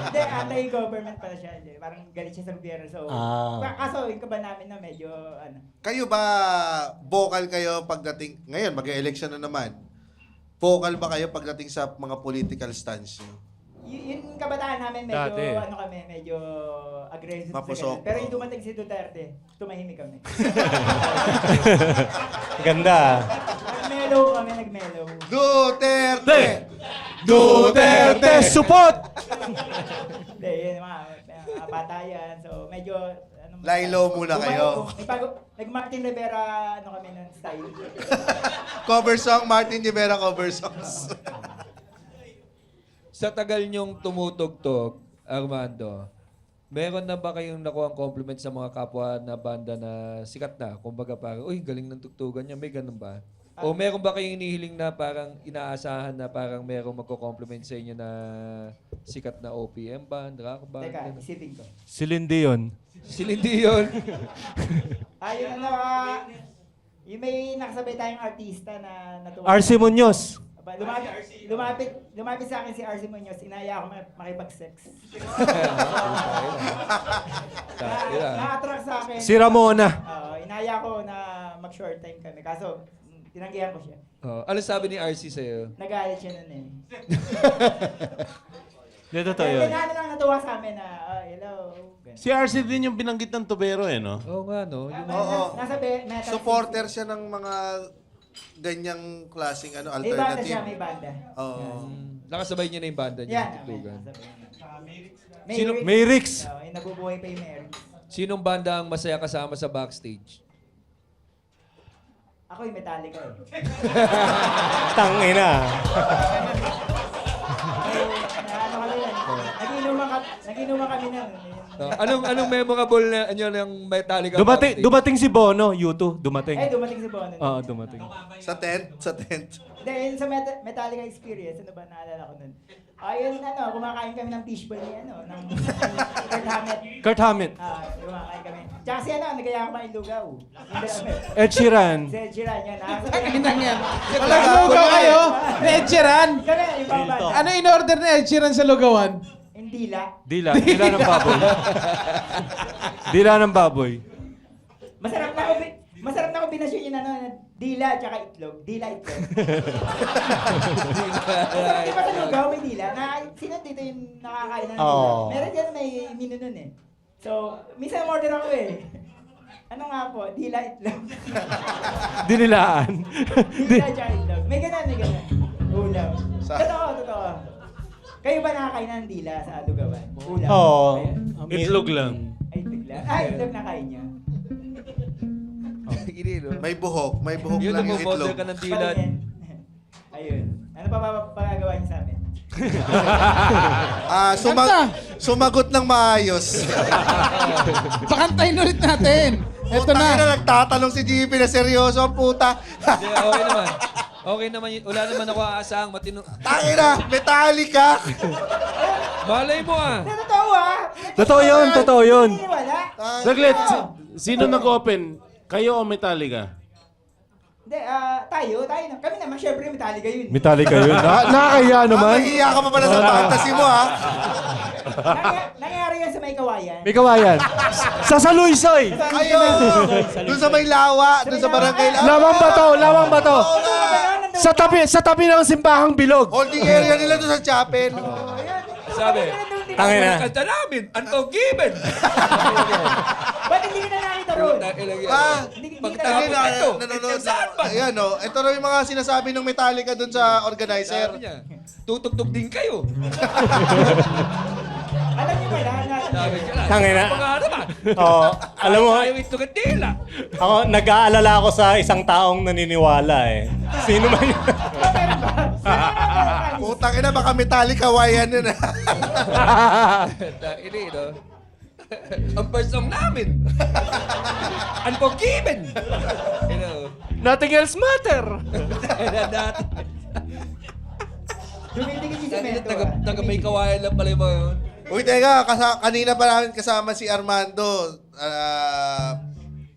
Hindi, anti-government pala siya. Parang galit siya sa gobyerno. So, kaso yung kaba namin na medyo Kayo ba vocal kayo pagdating, ngayon mag-election na naman, vocal ba kayo pagdating sa mga political stance nyo? yung kabataan namin medyo Dati. medyo aggressive sa Mapusok. ganun. Pero yung dumating si Duterte, tumahimik kami. Ganda. Nagmelo. Duterte! Duterte, support! Hindi, yun mga patayan. So medyo Lilo muna kayo. Nag-Martin Rivera kami ng style. Cover song, Martin Rivera cover songs. Sa tagal niyong tumutugtog, Armando, meron na ba kayong nakuha ang compliment sa mga kapwa na banda na sikat na? Kumbaga parang, uy, galing ng tugtugan niya. May ganun ba? O meron ba kayong inihiling na parang inaasahan na parang merong magko-compliment sa inyo na sikat na OPM band, rock band? Teka, ganun? isipin ko. Si Lindy yun. Si Lindy yun. Ayun yung may nakasabay tayong artista na natuwa. RC Munoz. Lumapit sa akin si RC Munoz, inaya ako makipag-sex. Na-attract sa akin. Si Ramona. Inaya ko na mag-short time kami. Kaso, tinanggihan ko siya. Ano sabi ni RC sa'yo? Nagalit siya nun eh. Hindi, totoo yun. Kaya lang natuwa sa amin na, hello. Ganun. Si RC din yung binanggit ng tubero no? Oo nga, no? Nasa metal. Supporter siya ng mga ganyang klaseng May banda siya, alternative. may banda. Oo. Nakasabay niya na yung banda niya Yan. sa tugtugan. May Rix. Nabubuhay pa yung Mary. Sinong banda ang masaya kasama sa backstage? Ako yung Metallica eh. Tangina. Naginuman kami nun. Anong memorable na yung Metallica backstage? Dumating si Bono, U2. Dumating. Dumating si Bono. Oo, dumating. Sa tent? Sa tent. Hindi, yun sa Metallica experience, ano ba naalala ko nun? Ayun, kumakain kami ng fishball ni, ng Kurt Hammett. Kurt Hammett. Kumakain kami. Tsaka si, nagaya ko mga ilugaw. Ed Sheeran. Si Ed Sheeran, yan. Lugaw kayo? Ni Ed Sheeran? Kami, yung pang Ano in-order ni Ed Sheeran sa lugawan? Hindi la. Dila ng baboy. Dila ng baboy. Masarap na kombinasyon yun, dila tsaka itlog. Dila itlog. Di ba sa lugaw may dila? Sino dito yung nakakain ng dila? Meron dyan may menu nun eh. So, minsan order ako eh. Ano nga po? Dila itlog. Dinilaan. Dila tsaka itlog. May ganun. Ulam. Totoo. Kayo ba nakakain ng dila sa lugawan? Ulam? Oo. Itlog lang. Ay, itlog lang. Itlog na kain niya. May buhok. May buhok Yun, lang yung nag-model itlog. ka ng dila. Ayun. Ano pa pagagawa niyo sa amin? Sumagot ng maayos. Pakantayin ulit natin. Ito Putang ina, na. nagtatanong si GP na seryoso ang puta. Hindi, okay naman. Okay naman yun. Wala naman ako aasahang matino. Tangina, Metallica. Malay mo ah. Totoo ah! Totoo yun, totoo yun. Wala. Saglit, sino nag-open? Kayo o Metallica? Hindi, tayo na. Kami naman, syempre, Metallica yun. Metallica yun. Nakakaya naman. Mahihiya ka pa pala sa fantasy mo, ha? Nangyayari yan sa may kawayan. May kawayan. Sa Saluisoy. Ayun! Doon sa may lawa, doon sa barangay lawa. Lawang bato. Sa tabi ng simbahang bilog. Holding area nila doon sa chapel. Sabi, Tangin na. kanta namin, unforgiven. Ba't hindi ka na nakita ron? Pagtapos ito, Nanonood saan ba? Ayan, no. Ito na yung mga sinasabi ng Metallica doon sa organizer. Sabi niya, tutugtog din kayo. Alam niyo ba na? Sabi niya lang. Tangin na. Mga naman. Oo. Alam mo, Ayaw ito katila. ako, nag-aalala ako sa isang taong naniniwala eh. Sino man yun? Putang ina, baka Metallica wayan yun. Ini, no? Ang first song namin. Unforgiven. You know. Nothing else matter. Dati. Dumidikit yung semento. Taga may kawayan lang pala yung mga yun. Uy, teka, kanina pa namin kasama si Armando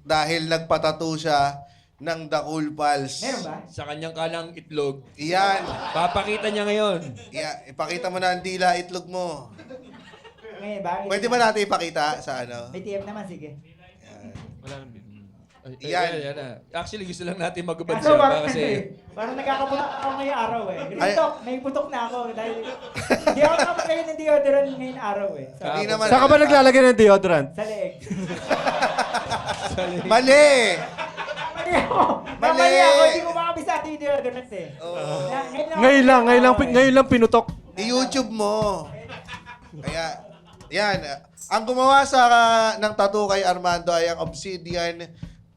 dahil nagpatato siya ng The Cool Pals. Meron ba? Sa kanyang kalang itlog. Iyan. Papakita niya ngayon. Ipakita mo na ang dila itlog mo. Ngayon ba? Pwede ba natin ipakita sa ano? May TF naman, sige. Yan. Yan na. Actually, gusto lang natin magubad Kaso siya kasi... parang nagkakaputok ako ngayong araw eh. Ay- May putok na ako dahil hindi ako nakapagkain ng deodorant ngayong araw eh. So, Hindi naman. Saan ka ba naglalagay ng deodorant? sa leeg. Mali! Mali ako! Mali! Mali ako! Hindi ko makabisado yung deodorant eh. Ngayon lang pinutok. I-YouTube mo. Kaya, yan. Ang gumawa ng tattoo kay Armando ay ang Obsidian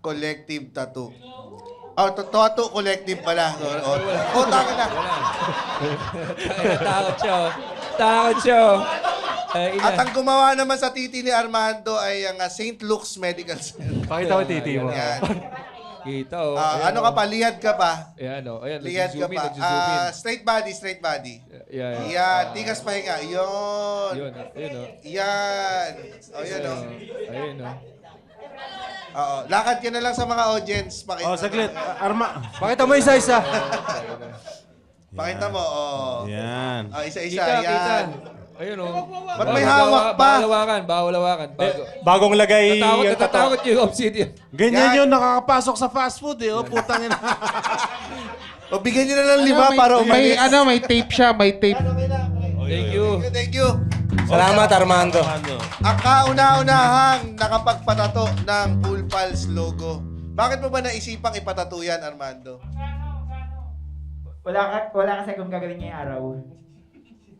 Collective Tattoo. Tattoo Collective pala. Taka na. Takot siya. Takot siya. At ang gumawa naman sa titi ni Armando ay ang St. Luke's Medical Center. Pakita mo titi mo. Yan. Kita oh. Ano ka pa? Lihad ka pa? Ayan oh. Ayan. Lihad ka pa. Straight body. Yan. Yan. Tikas pahinga. Yun. Yun. Ayun oh. Yan. O, yan o. Ayun oh. Oo. Lakad ka na lang sa mga audience. Pakita Saglit. Pakita mo isa-isa. Pakita mo. Oh. Yan. Isa-isa. Kita. Yan. Ayun oh. Ba't may hawak pa? Bawal hawakan. Bagong lagay yung Natatakot yung obsidian. Ganyan yun, nakakapasok sa fast food eh. Putang ina. O, bigyan nyo na ng 5 para umalis. May tape siya, may tape. Thank you. Thank you. Salamat, Armando. Ang kauna-unahang nakapagpatato ng Cool Pals logo. Bakit mo ba naisipang ipatato yan, Armando? Wala kasi kung gagawin ngayong araw.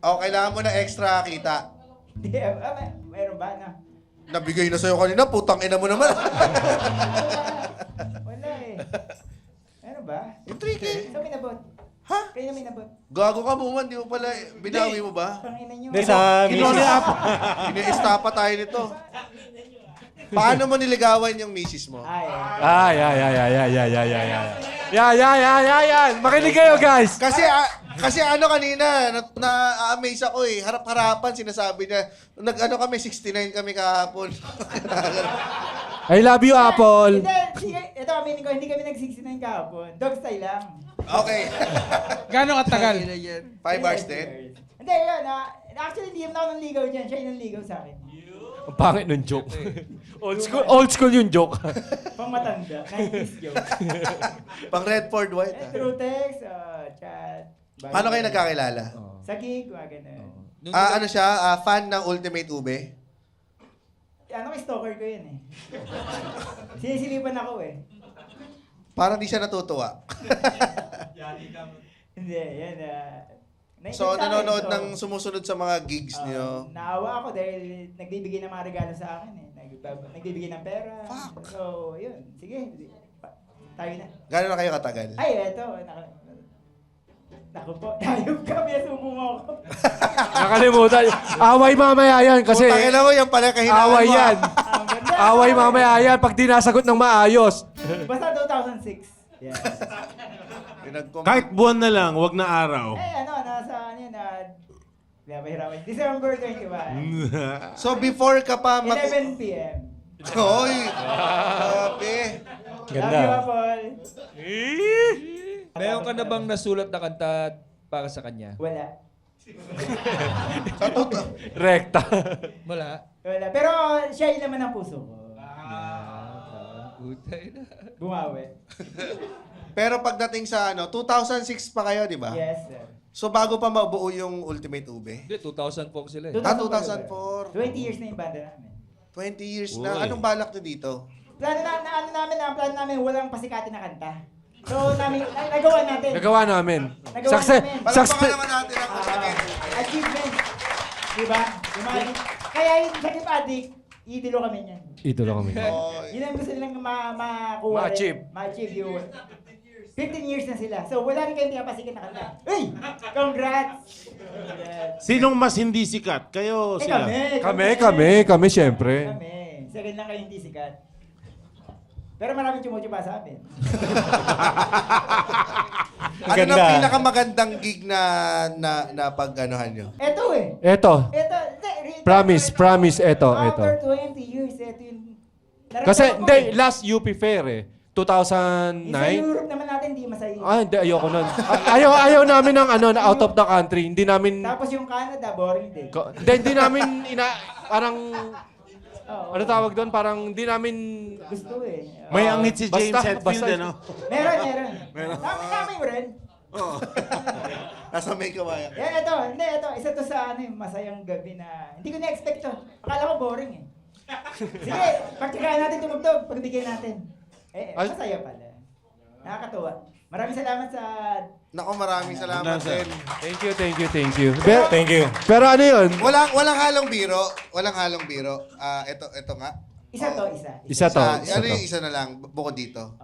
O, kailangan mo na extra kita. Meron ba na? Nabigay na sa'yo kanina, putang ina mo naman. Wala eh. Meron ba? Yung tricky. Saan minabot? Ha? Kayo na minabot? Gago ka mo man, di mo pala, binawi mo ba? Pangina nyo. Hindi, sa misis. Ina-estapa tayo nito. Paano mo niligawan yung misis mo? Ay. Yan. Makinig kayo, guys. Kasi ano kanina, na-amaze ako eh. Harap-harapan, sinasabi niya. Nag-ano kami, 69 kami kahapon. I love you, Apple. Hindi, sige. Ito, aminin ko, hindi kami nag-69 kahapon. Dog style lang. Okay. Gano'ng katagal? 5 hours din? Hindi, yun. Actually, hindi naman ako nanligaw dyan. Siya yung nanligaw sa akin. Ang pangit ng joke. Old school yung joke. Pang matanda. 90s joke. Pang Redford White. Through text, chat. Paano kayo nagkakilala? Sa gig, mga ganun. Ano siya? Fan ng Ultimate Ube? Stalker ko yun eh. Sinisilipan ako eh. Parang di siya natutuwa. Hindi, yan. So, nanonood ng sumusunod sa mga gigs niyo. Naawa ako dahil nagbibigay ng mga regalo sa akin eh. Nagbibigay ng pera. Fuck. So, yun. Sige. Tayo na. Gano'n na kayo katagal? Ay, eto. Naku po, hayop kami, subo mo ako. Nakalimutan. Away mamaya yan kasi Putang ina mo, yan pala kahinaan away mo. yan. Ang ganda. Away mamaya yan pag di nasagot ng maayos. Basta 2006. Yeah. Kahit buwan na lang, wag na araw. Nasa ano yun, mahirapan. December 21. So before ka pa 11 p.m. Hoy! Grabe. Ganda. Love you, Apple. Meron ka na bang nasulat na kanta para sa kanya? Wala. Rekta. Wala. Wala. Pero siya yung laman ng puso ko. Putay na. Bumawi. Pero pagdating sa 2006 pa kayo, di ba? Yes, sir. So bago pa mabuo yung Ultimate Ube? Hindi, 2004 sila eh. 2004. 20 years na yung banda namin. 20 years na. Uy. Anong balak nyo dito? Plano namin walang pasikatin na kanta. So, nagawa natin. Nagawa namin. Nagawa Success. namin. Palakpakan naman natin ang Ultimate Ube. Achievement. Diba? Kaya yung Sakip Addict, idolo kami niyan. Idolo kami. Yun ang gusto nilang makuha. Ma-achieve. Ma-achieve yun. 15 years na sila. So, wala rin kayong pinapasikat na kanta. Uy! Congrats! Sinong mas hindi sikat? Kayo o sila? Kami, syempre. Kami. Second lang kayo hindi sikat. Pero maraming chumuchupa sa amin. Ano Ganda. na pinakamagandang gig na pag-anuhan nyo? Eto eh. Eto. Promise, eto. After 20 years, eto yung... Kasi, Naramdaman ko hindi, eh. last UP Fair eh. Sa 2009. Europe naman natin, di masaya. Hindi, ayoko nun. Ayaw namin ng out of the country. Hindi namin, Tapos yung Canada, boring din. hindi namin, parang, Oo. ano tawag doon? Parang, hindi namin, Gusto eh. May angit si James Basta- Hetfield, basta- ano? Meron. Namin rin. Oo. Nasa may kawaya. Ito. Isa to sa masayang gabi na, hindi ko na-expect to. Akala ko boring eh. Sige, pagtsagaan natin tumugtog, pagbigyan natin. Masaya pala. Nakakatuwa. Maraming salamat sa... Nako, maraming salamat din. thank you. Thank you. Pero ano yun? Walang halong biro. Ito nga. Isa to. Ano yung isa na lang, bukod dito?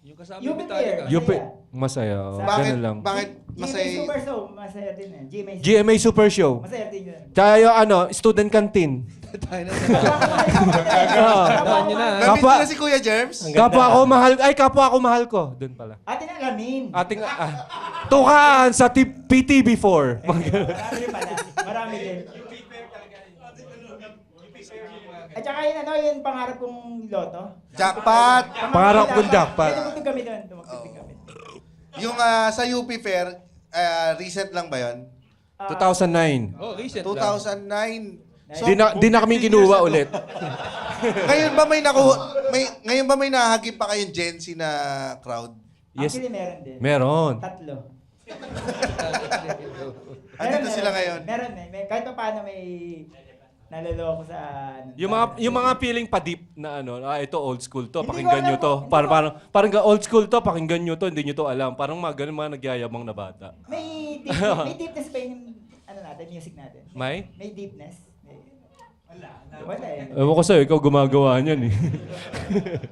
Yung kasama UP ni Fair. Metallica. UP, masaya. Bakit, Ganun lang. bakit GMA masaya? Super Show, masaya din eh. GMA Super Show. Masaya din yun. Tsaka yung student canteen. Tayo na. Ah. Nyo na. Nabit Kapwa- na si Kuya Germs? Kapwa ako mahal ko. Doon pala. Atin alamin. Ating, tukaan sa PTB4. Marami din. At saka yun pangarap kong loto. Jackpot! Pangarap kong jackpot. Tumugtog kami doon. Yung sa UP Fair, recent lang ba yun? 2009. Oh, recent lang. 2009. So, Di na kami kinuha ulit. ngayon ba may nahagip pa kayong Gen Z na crowd? Yes. Actually, meron din. Meron. 3. Andito sila ngayon. Meron eh. Kahit pa paano may naloloko sa... Yung mga feeling pa-deep na ito old school to, Hindi pakinggan ko nyo alam to. kung- Parang old school to, pakinggan nyo to, hindi nyo to alam. Parang mga ganun mga nagyayabang na bata. May deepness pa yung music natin. May? May deepness. Wala eh. Ewan ko sa'yo, ikaw gumagawa niyan eh.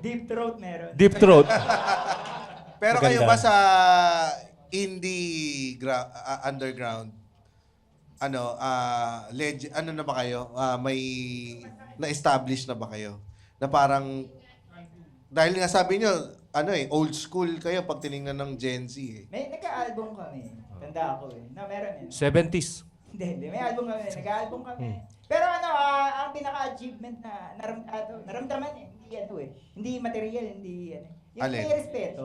Deep throat meron. Deep throat. Pero kayo Maganda. ba sa underground, ano na ba kayo? May na-establish na ba kayo? Na parang, dahil nga sabi nyo, old school kayo pag tinignan ng Gen Z eh. May nagka-album kami. Tanda ako eh. Meron eh. 70s. Hindi. May album kami. Nag-album kami. Pero ang pinaka-achievement na naramdaman eh. Hindi material, hindi Yung Alin? may respeto.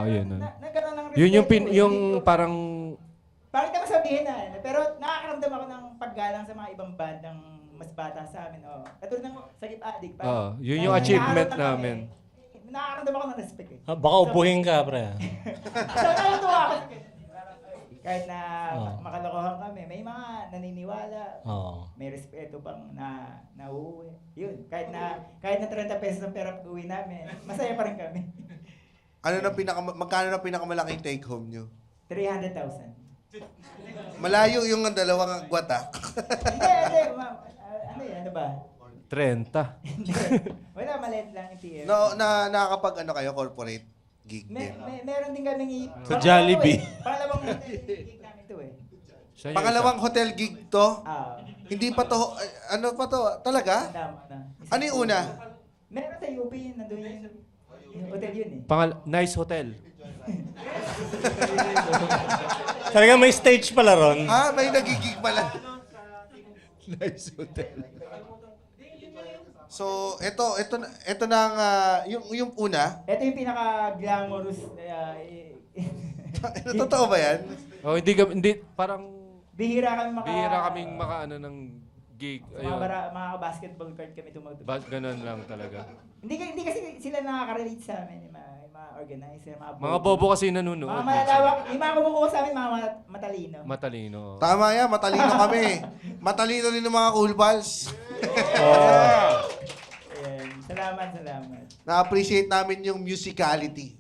Yun. Nagkaroon ng respeto. Yung parang... Bakit naman sabihin pero nakakaramdam ako ng paggalang sa mga ibang bandang mas bata sa amin. Katulad ng Sakip Addict. yun yung achievement namin. Nakakaramdam ako ng respect eh. Baka upuhin ka, pre. So, natutuwa ako. Kahit na makalokohan kami, may mga naniniwala. Oo. May respeto pang na uuwi. Yun, kahit na 30 pesos ang pera pag-uwi namin, masaya pa rin kami. Magkano na pinakamalaking take home nyo? 300,000. Malayo yung dalawang agwata. Hindi, ano ba? 30. Wala, maliit lang yung TM. Nakakapag kayo, corporate? gig din. Meron din kaming Sa Jollibee. Pangalawang gig namin to eh. Siya yung Pangalawang hotel gig to? Ah, Hindi pa to, ano pa to? Talaga? tama na. Ano yung una? Meron sa UP yun, nandun yung hotel yun eh. Nice Hotel. Talaga may stage pala ron. May nagigig pala. Nice hotel. So, ito na ang, yung una. Ito yung pinaka-glamorous. Totoo ba yan? Oh, hindi parang Bihira kaming makaano ng gig. mga basketball court kami tumutugtog. Ganun lang talaga. Hindi kasi sila nakaka-relate sa amin, yung mga organizer, Mga bobo kasi nanonood. Mga malalawak, yung mga kumukuha sa amin, mga matalino. Matalino. Tama yan, matalino kami. Matalino din ng mga cool pals. Ayan. Salamat. Na-appreciate namin yung musicality.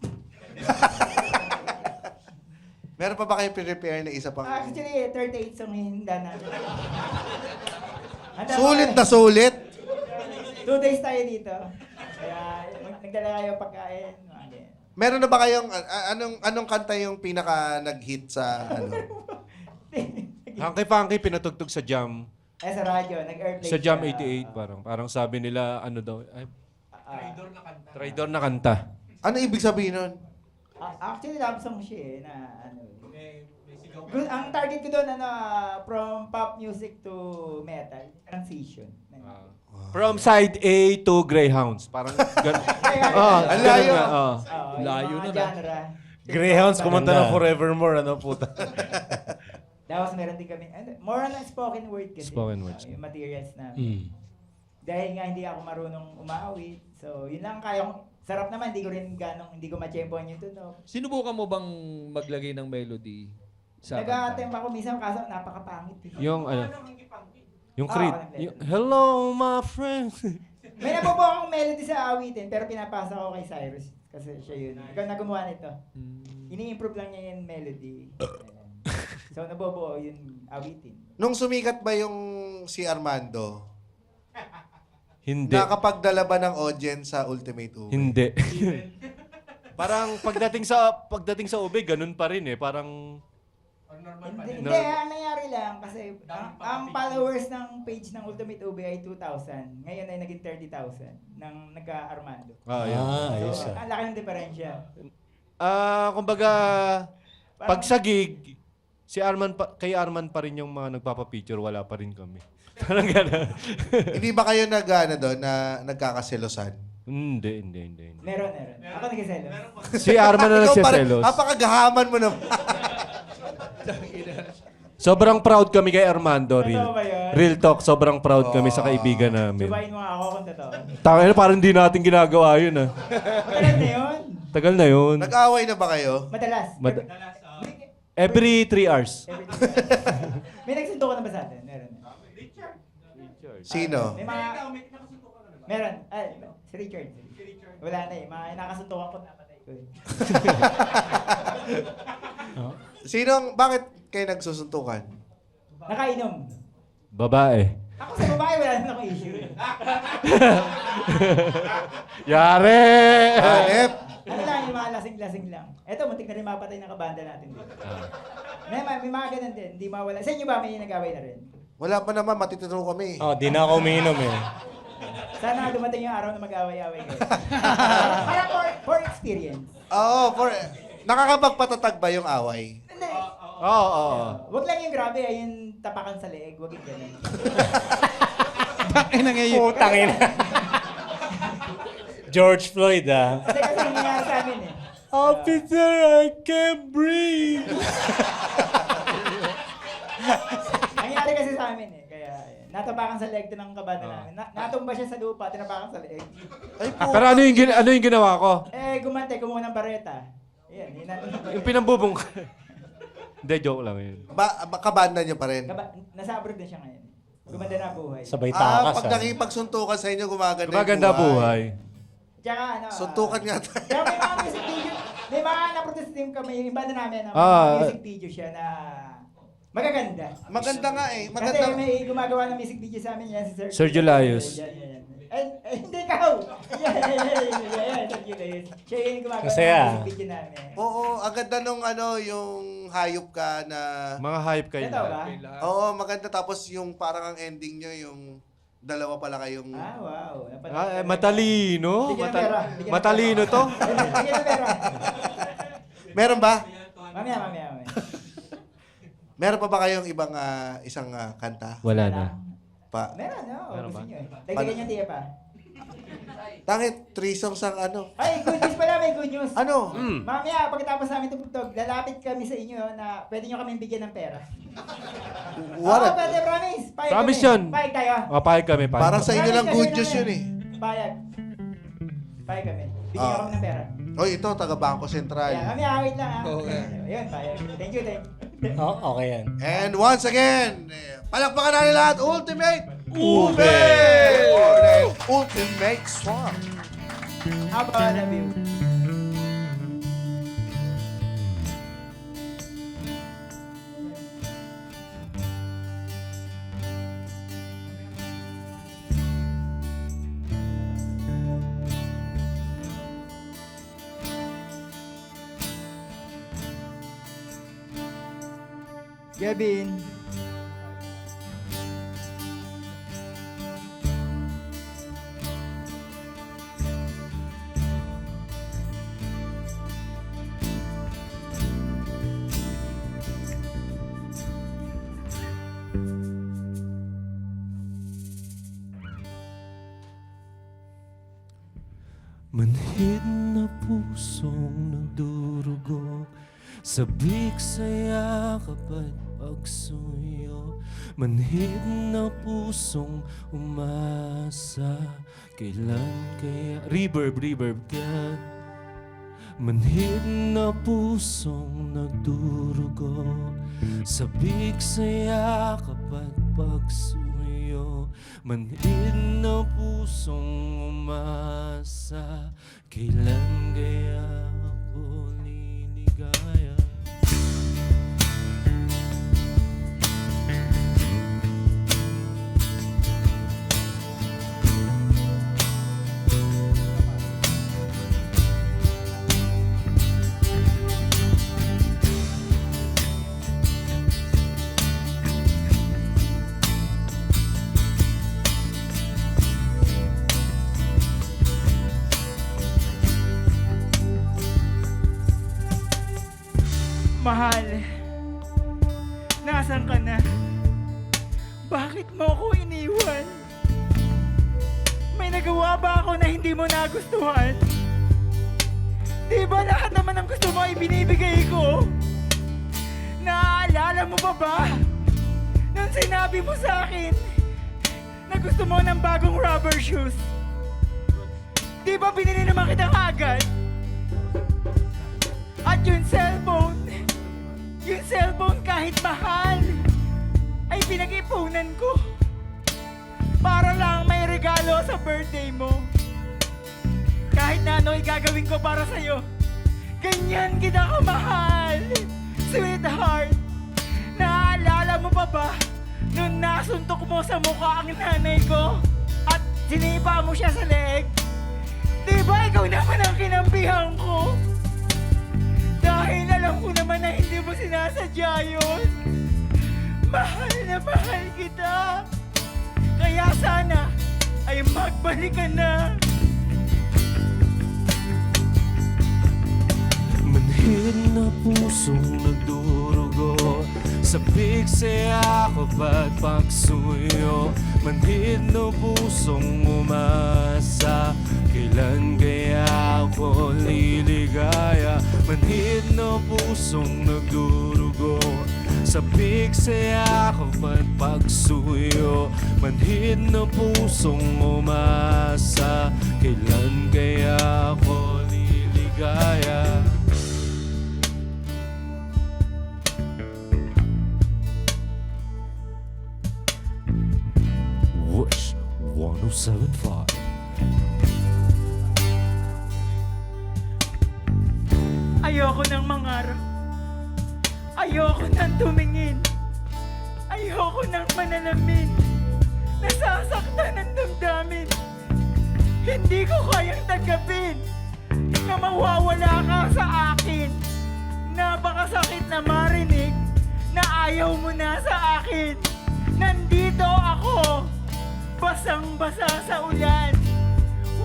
Meron pa ba kayo prepare na isa pang... Actually, 38 song hinda namin. Sulit na sulit. 2 days tayo dito. Kaya nagdala kayo pagkain. Mga ganyan. Meron na ba kayong... anong kanta yung pinaka nag-hit sa... Funky pinatugtog sa Jam. Sa radyo, nag-airplay Sa Jam siya. 88 parang sabi nila ano daw. Traidor na kanta. Ano ibig sabihin nun? Actually, love song siya eh, na ano. Ang target ko doon, from pop music to metal. Transition. From side A to Greyhounds. Parang gano'n. Ang layo. Layo na. Genre. Greyhounds, kumanta ng Forevermore, ano puta. Tapos meron din kami, more on spoken word kasi. Spoken words. Yung materials namin. Dahil nga hindi ako marunong umawit. So, yun lang kaya kong, sarap naman, hindi ko ma-champion yung tunog. Sinubukan mo bang maglagay ng melody sa kanta? Nag-attempt ako minsan, kaso napakapangit eh. Yung yung Creed. Hello, my friend. May nabubuo akong melody sa awitin, pero pinapasa ko kay Cyrus. Kasi siya yun. Ikaw na gumawa nito. Ini-improve lang niya yung melody. So, nabubuo yung awitin. Nung sumikat ba yung si Armando, Hindi. nakapagdala ba ng audience sa Ultimate Ube? Hindi. Parang pagdating sa ube, ganun pa rin eh. Parang Hindi, ang nangyari lang kasi ang followers ng page ng Ultimate Ube ay 2,000. Ngayon ay naging 30,000 nang nagka-Armando. Ayos So, ang laki ng diferensya. kumbaga, pag sa gig, kay Arman pa rin yung mga nagpapapicture, wala pa rin kami. Parang gano'n. Hindi ba kayo nagkakaselosan? Hindi. Meron. Ako nag-selos. Si Arman na Ikaw nagsiselos. napakagahaman mo naman. Sobrang proud kami kay Armando. Totoo ba yun? Real talk, sobrang proud kami sa kaibigan namin. Subayin mo nga ako kung totoo. Tangina, parang hindi natin ginagawa yun ah. Matagal na yun. Tagal na yun. Nag-away na ba kayo? Madalas. Every 3 hours. May nagsuntukan na ba sa atin? Meron. Sino? May mga... Meron. Si Richard. Wala na eh. Mga nakasuntukan ko, napatay ko eh. Bakit kayo nagsusuntukan? Nakainom. Babae. Ako sa babae, wala na akong issue eh. Yare! Hanep! Ano lang, yung mga lasing-lasing lang. Eto, muntik na rin mapatay ng kabanda natin dito. May mga ganun din. Hindi mawala. Sa inyo ba may nag-away na rin? Wala pa naman, matitino kami. Di na ako umiinom eh. Sana dumating yung araw na mag-away-away kayo. Para for experience. Oo, nakakapagpatatag ba yung away? Hindi. Oo. Wag lang yung grabe, yung tapakan sa leeg. Wag yung ganun. Putang ina. George Floyd Kasi nangyayari sa amin eh. Officer, I can't breathe. Nangyayari kasi sa amin eh. Kaya natapakan sa leeg to ng kabanda namin. Natumba siya sa lupa, tinapakan sa leeg. Ay po. Pero ano yung ginawa ko? Gumante, kumuha ng bareta. Yan, Yung pinambubong. Hindi, joke lang yun. Kabanda nyo pa rin? Nasa abroad na siya ngayon. Gumanda na buhay. Sabay takas. Pag nakipagsuntukan sa inyo, gumaganda Gumaganda buhay. Tsaka Suntukan nga tayo. Kaya may mga music video, may mga na-protest din kami, yung banda namin, music video siya na magaganda. Maganda nga eh. Kasi may gumagawa ng music video sa amin yan, si Sergio Laios. Yan. Hindi ikaw! Yan, Sergio you. Siya yung gumagawa Masaya. ng video namin. Oo, ang ganda nung yung hayop ka na... Mga hype kayo Ito ba? lahat. Oo, maganda. Tapos yung parang ang ending nyo, yung dalawa pala kayong... Ah, wow. Matalino. Bigyan ng pera. Bigyan ng Matalino to. Bigyan ng pera. Meron ba? Mamaya. Meron pa ba kayong ibang isang kanta? Wala na. Meron, no? Meron Gusto ba? nyo eh. Dagdagan niyo tiya pa. Tangit, 3 songs ang Ay, good news pala, may good news. Ano? Mamaya, pagkatapos namin tugtog, lalapit kami sa inyo na pwede nyo kami bigyan ng pera. What? Pwede, promise. Payag Promise kami. yun. Payag tayo. Pahig kami. Parang sa inyo Promise lang kami good na news yun Payag. Payag kami. Bigyan nyo kami ng pera. Oy, ito, taga Bangko Sentral. Yan, mamaya, wait lang ha. Okay. Ayun, payag. Thank you. Okay yan. And once again, palakpakan natin lahat, Ultimate Ube! Or the Ultimate Swap. How about the view? Gavin. Manhid na pusong nagdurugo, sabik sa yakap at pagsuyo. Manhid na pusong umasa, kailan kaya... Reverb ka. Manhid na pusong nagdurugo, sabik sa yakap at pagsuyo. Manhid na pusong umasa, kailan kaya ako liligaya? Mahal, nasan ka na? Bakit mo ako iniwan? May nagawa ba ako na hindi mo nagustuhan? Di ba lahat naman ng gusto mo ay binibigay ko? Naaalala mo pa ba? Nung sinabi mo sa akin na gusto mo ng bagong rubber shoes. Di ba binili naman kita agad? At yung cellphone kahit mahal, ay pinag-ipunan ko para lang may regalo sa birthday mo. Kahit na ano ay gagawin ko para sa'yo, ganyan kita kamahal, sweetheart. Naaalala mo pa ba nung nasuntok mo sa mukha ang nanay ko at sinipa mo siya sa leeg? Di ba ikaw naman ang kinampihan ko? Dahil alam ko naman na hindi mo sinasadya yun. Mahal na mahal kita. Kaya sana ay magbalik ka na. Manhid na pusong nagdurugo, sabik sa yakap at pagsuyo. Manhid na pusong umasa, kailan kaya ako liligaya? Manhid na pusong nagdurugo, sabik sa yakap at pagsuyo. Manhid na pusong umasa, kailan kaya ako liligaya? Wish 1075. Ayoko nang mangarap. Ayoko nang tumingin. Ayoko nang manalamin. Nasasaktan ang damdamin. Hindi ko kayang tanggapin. na mawawala ka sa akin. Napakasakit na marinig na ayaw mo na sa akin. Nandito ako, basang-basa sa ulan.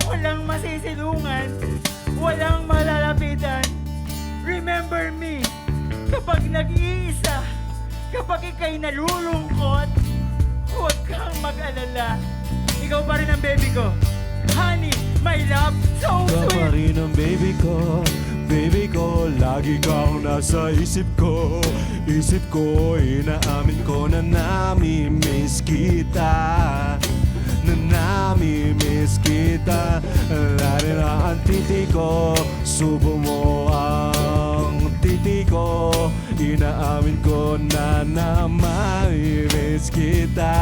Walang masisilungan, walang malalapitan. Remember me, kapag nag-iisa, kapag ika'y nalulungkot, huwag kang mag-alala. Ikaw pa rin ang baby ko. Honey, my love, so Ikaw pa sweet. rin ang baby ko, lagi kang nasa isip ko. Isip ko, inaamin ko na nami-miss kita. Na nami-miss kita. Lari na ang titi ko, subo mo ang titi ko. Inaamin ko na nami-miss kita.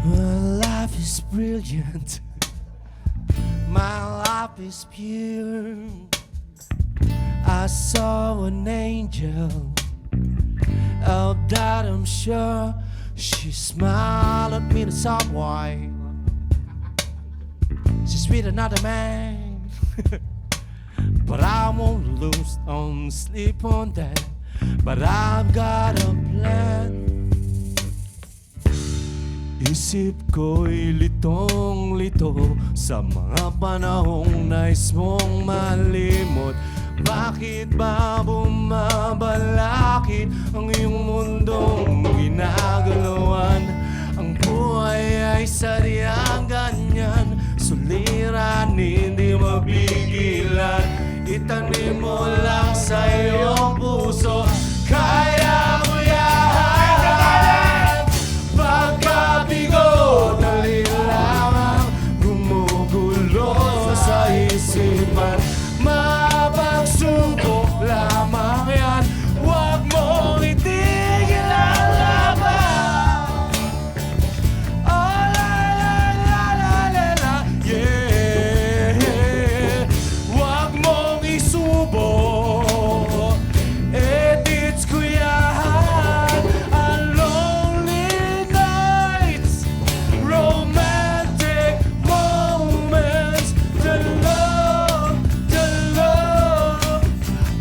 My life is brilliant. My life is pure. I saw an angel. Of that I'm sure. She smiled at me in the subway. She's with another man. But I won't lose on sleep on that. But I've got a plan. Isip ko'y litong-lito sa mga panahong nais mong malimot. Bakit ba bumabalakid ang iyong mundong ginagalawan? Ang buhay ay sadyang ganyan, suliranin, di mapigilan. Itanim mo lang sa iyong puso, kaya mo yan. Pagkabigo, dali lamang gumugulo sa isipan. Mapagsubok lamang yan, huwag mong itigil ang laban. Oh la la la la la la, yeah. Huwag mong isubok, edits ko yan. Ang lonely nights, romantic moments, the love,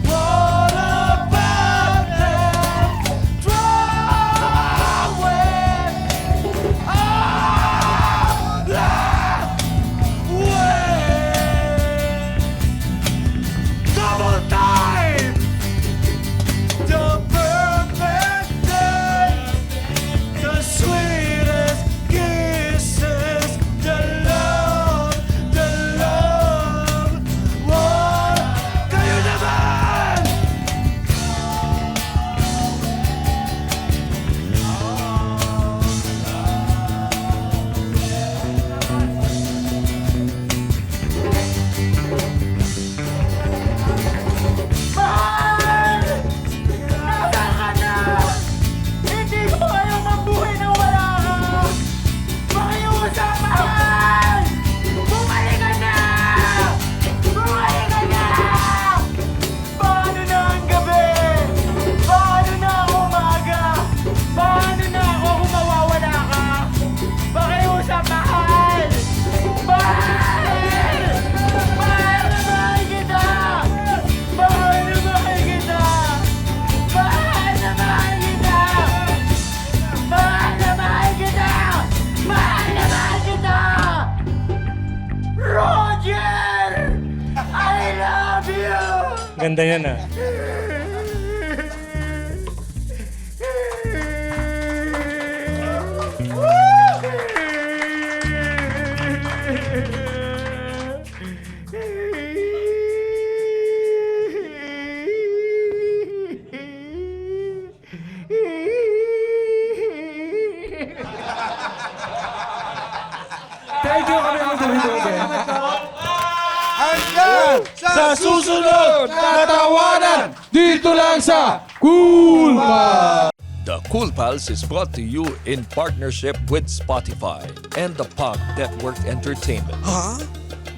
what about them? Drawing all the way. Double time, the perfect day, the sweetest kisses, the love, what kayo naman? Mahal! Nasaan ka na? Hindi ko kayang mabuhay na wala ka! Makiusap, mahal! Bumalik ka na! Bumalik ka na! Paano na ang gabi? Paano na ang umaga? Paano na ako kung mawawala ka? Makiusap, mahal! Mahal! Mahal na mahal kita! Mahal na mahal kita! Mahal na mahal kita! Mahal na mahal kita! Mahal na mahal kita! Roger! I love you! Ganda yan ah. Sa susunod na tawanan, Dito lang sa Cool Pals! The Cool Pals is brought to you in partnership with Spotify and the Pod Network Entertainment. Ha?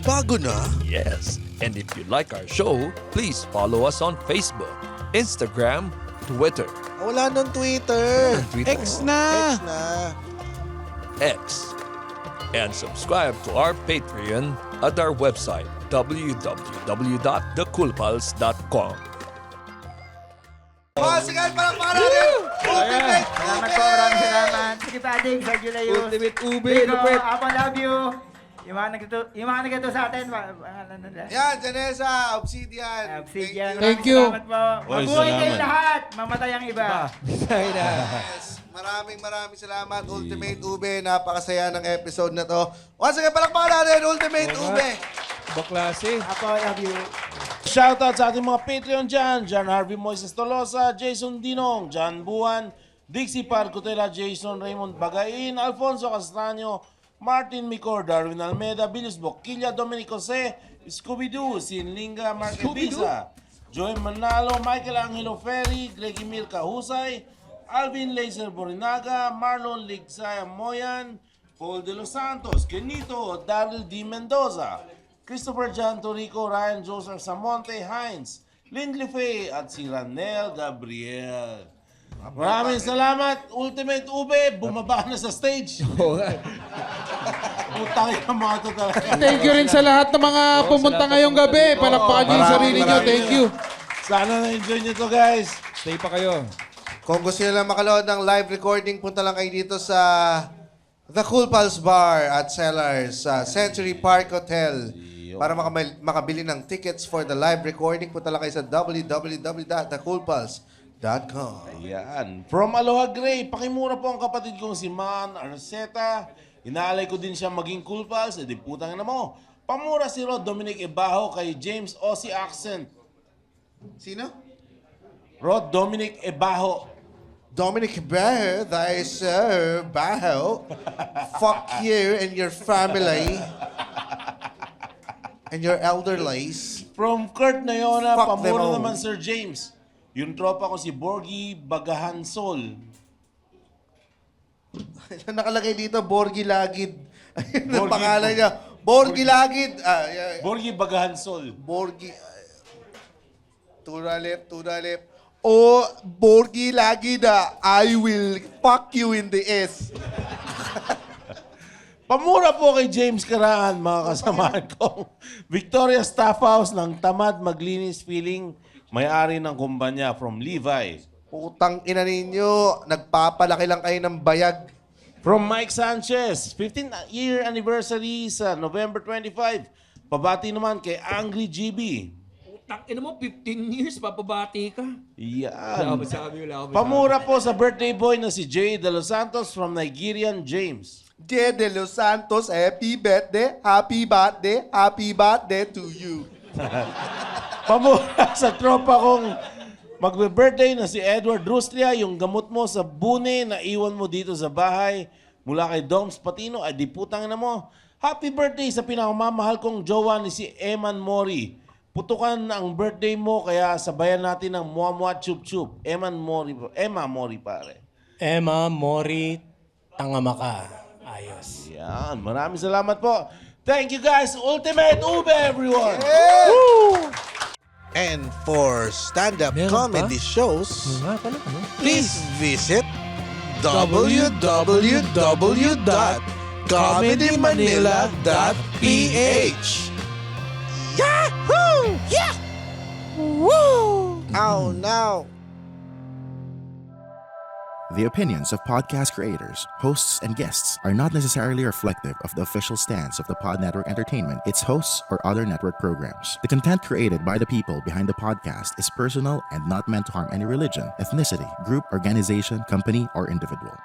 Bago na? Yes, and if you like our show, please follow us on Facebook, Instagram, Twitter, Wala nang Twitter. X na! X na. X, and subscribe to our Patreon at our website www.thecoolpals.com. Sige, palakpakan natin! Ultimate Salamat po, maraming salamat. Sige pa, Ding, Sergio Layus. Ultimate Ube, Rico, lupit. Apo, love you. Yung mga nagtuto sa atin, Yan, Janessa, Obsidian. Obsidian. Thank you. Salamat po. Oy, Mabuhay salamat. kayong lahat. Mamatay ang iba. Yes. Maraming salamat, Ultimate Ube. Napakasaya ng episode na to. Once again, palakpakan natin, Ultimate Ube. Baklase. Apo, love you. Shoutout sa ating mga Patreon dyan. John Harvey Moises Tolosa, Jason Dinong, John Buwan, Dixie Parcotela, Jason Raymond Bagain, Alfonso Castaño, Martin Micor, Darwin Almeida, Bilius Boquilla, Dominic Jose, Scooby-Doo, Sinlinga Marquebiza, Joy Manalo, Michael Angelo Ferry, Gregimir Kahusay, Alvin Laser Borinaga, Marlon Ligsaya Moyan, Paul De Los Santos, Kenito, Daryl D. Mendoza, Christopher John Torico, Ryan Joseph Samonte, Hines, Lindley Faye, at si Ranel Gabriel. Maraming salamat, Ultimate Ube. Bumaba na sa stage. Putang ina mga to talaga. Thank you rin sa lahat ng mga pumunta ngayong gabi. Palakpakan niyo yung sarili niyo. Thank you. Sana na-enjoy nyo to, guys. Stay pa kayo. Kung gusto nyo lang makalood ng live recording, punta lang kayo dito sa The Cool Pals Bar at Cellars sa Century Park Hotel. Para makabili ng tickets for the live recording, punta lang kayo sa www.thecoolpals.com. Ayan. From Aloha Gray, pakimura po ang kapatid kong si Man Arceta. Inaalay ko din siya maging Cool Pals. E di putang na mo. Pamura si Rod Dominic Ebaho kay James Aussie Accent. Sino? Rod Dominic Ebaho. Dominic Baho, thy sir, Baho. Fuck you and your family. And your elderlies. From Kurt Nayona, Fuck them pamura all. naman Sir James. Yung tropa ko si Borgie Bagahansol. Nakalagay dito, Borgie Lagid. Ayun ang Borgie- pangalan niya. Borgie Lagid. Borgie Bagahansol. Borgie. Turalip. Oh, Borgie Lagid, I will fuck you in the ass. Pamura po kay James Karaan, mga kasamahan ko. Victoria Staff House ng Tamad Maglinis Feeling, may-ari ng kumpanya from Levi. Putang ina ninyo, nagpapalaki lang kayo ng bayag. From Mike Sanchez, 15th year anniversary sa November 25. Pabati naman kay Angry GB. Tang ina mo, 15 years, papabati ka. Yan. Wala ko Pamura po sa birthday boy na si Jay De Los Santos from Nigerian James. Jay De Los Santos, happy birthday to you. Pamura sa tropa kong magbe-birthday na si Edward Rustria, yung gamot mo sa bune na iwan mo dito sa bahay mula kay Doms Patino, ay di putang na mo. Happy birthday sa pinakamamahal kong jowa ni si Eman Mori. Putukan ang birthday mo, kaya sabayan natin ng muamua chup chup. Emma Mori pare. Emma Mori Tangamaka. Ayos. Yan, maraming salamat po. Thank you guys, Ultimate Ube everyone! And for stand-up comedy shows, please visit www.comedymanila.ph. Yahoo! Yeah! Woo! Oh no! The opinions of podcast creators, hosts, and guests are not necessarily reflective of the official stance of the Pod Network Entertainment, its hosts, or other network programs. The content created by the people behind the podcast is personal and not meant to harm any religion, ethnicity, group, organization, company, or individual.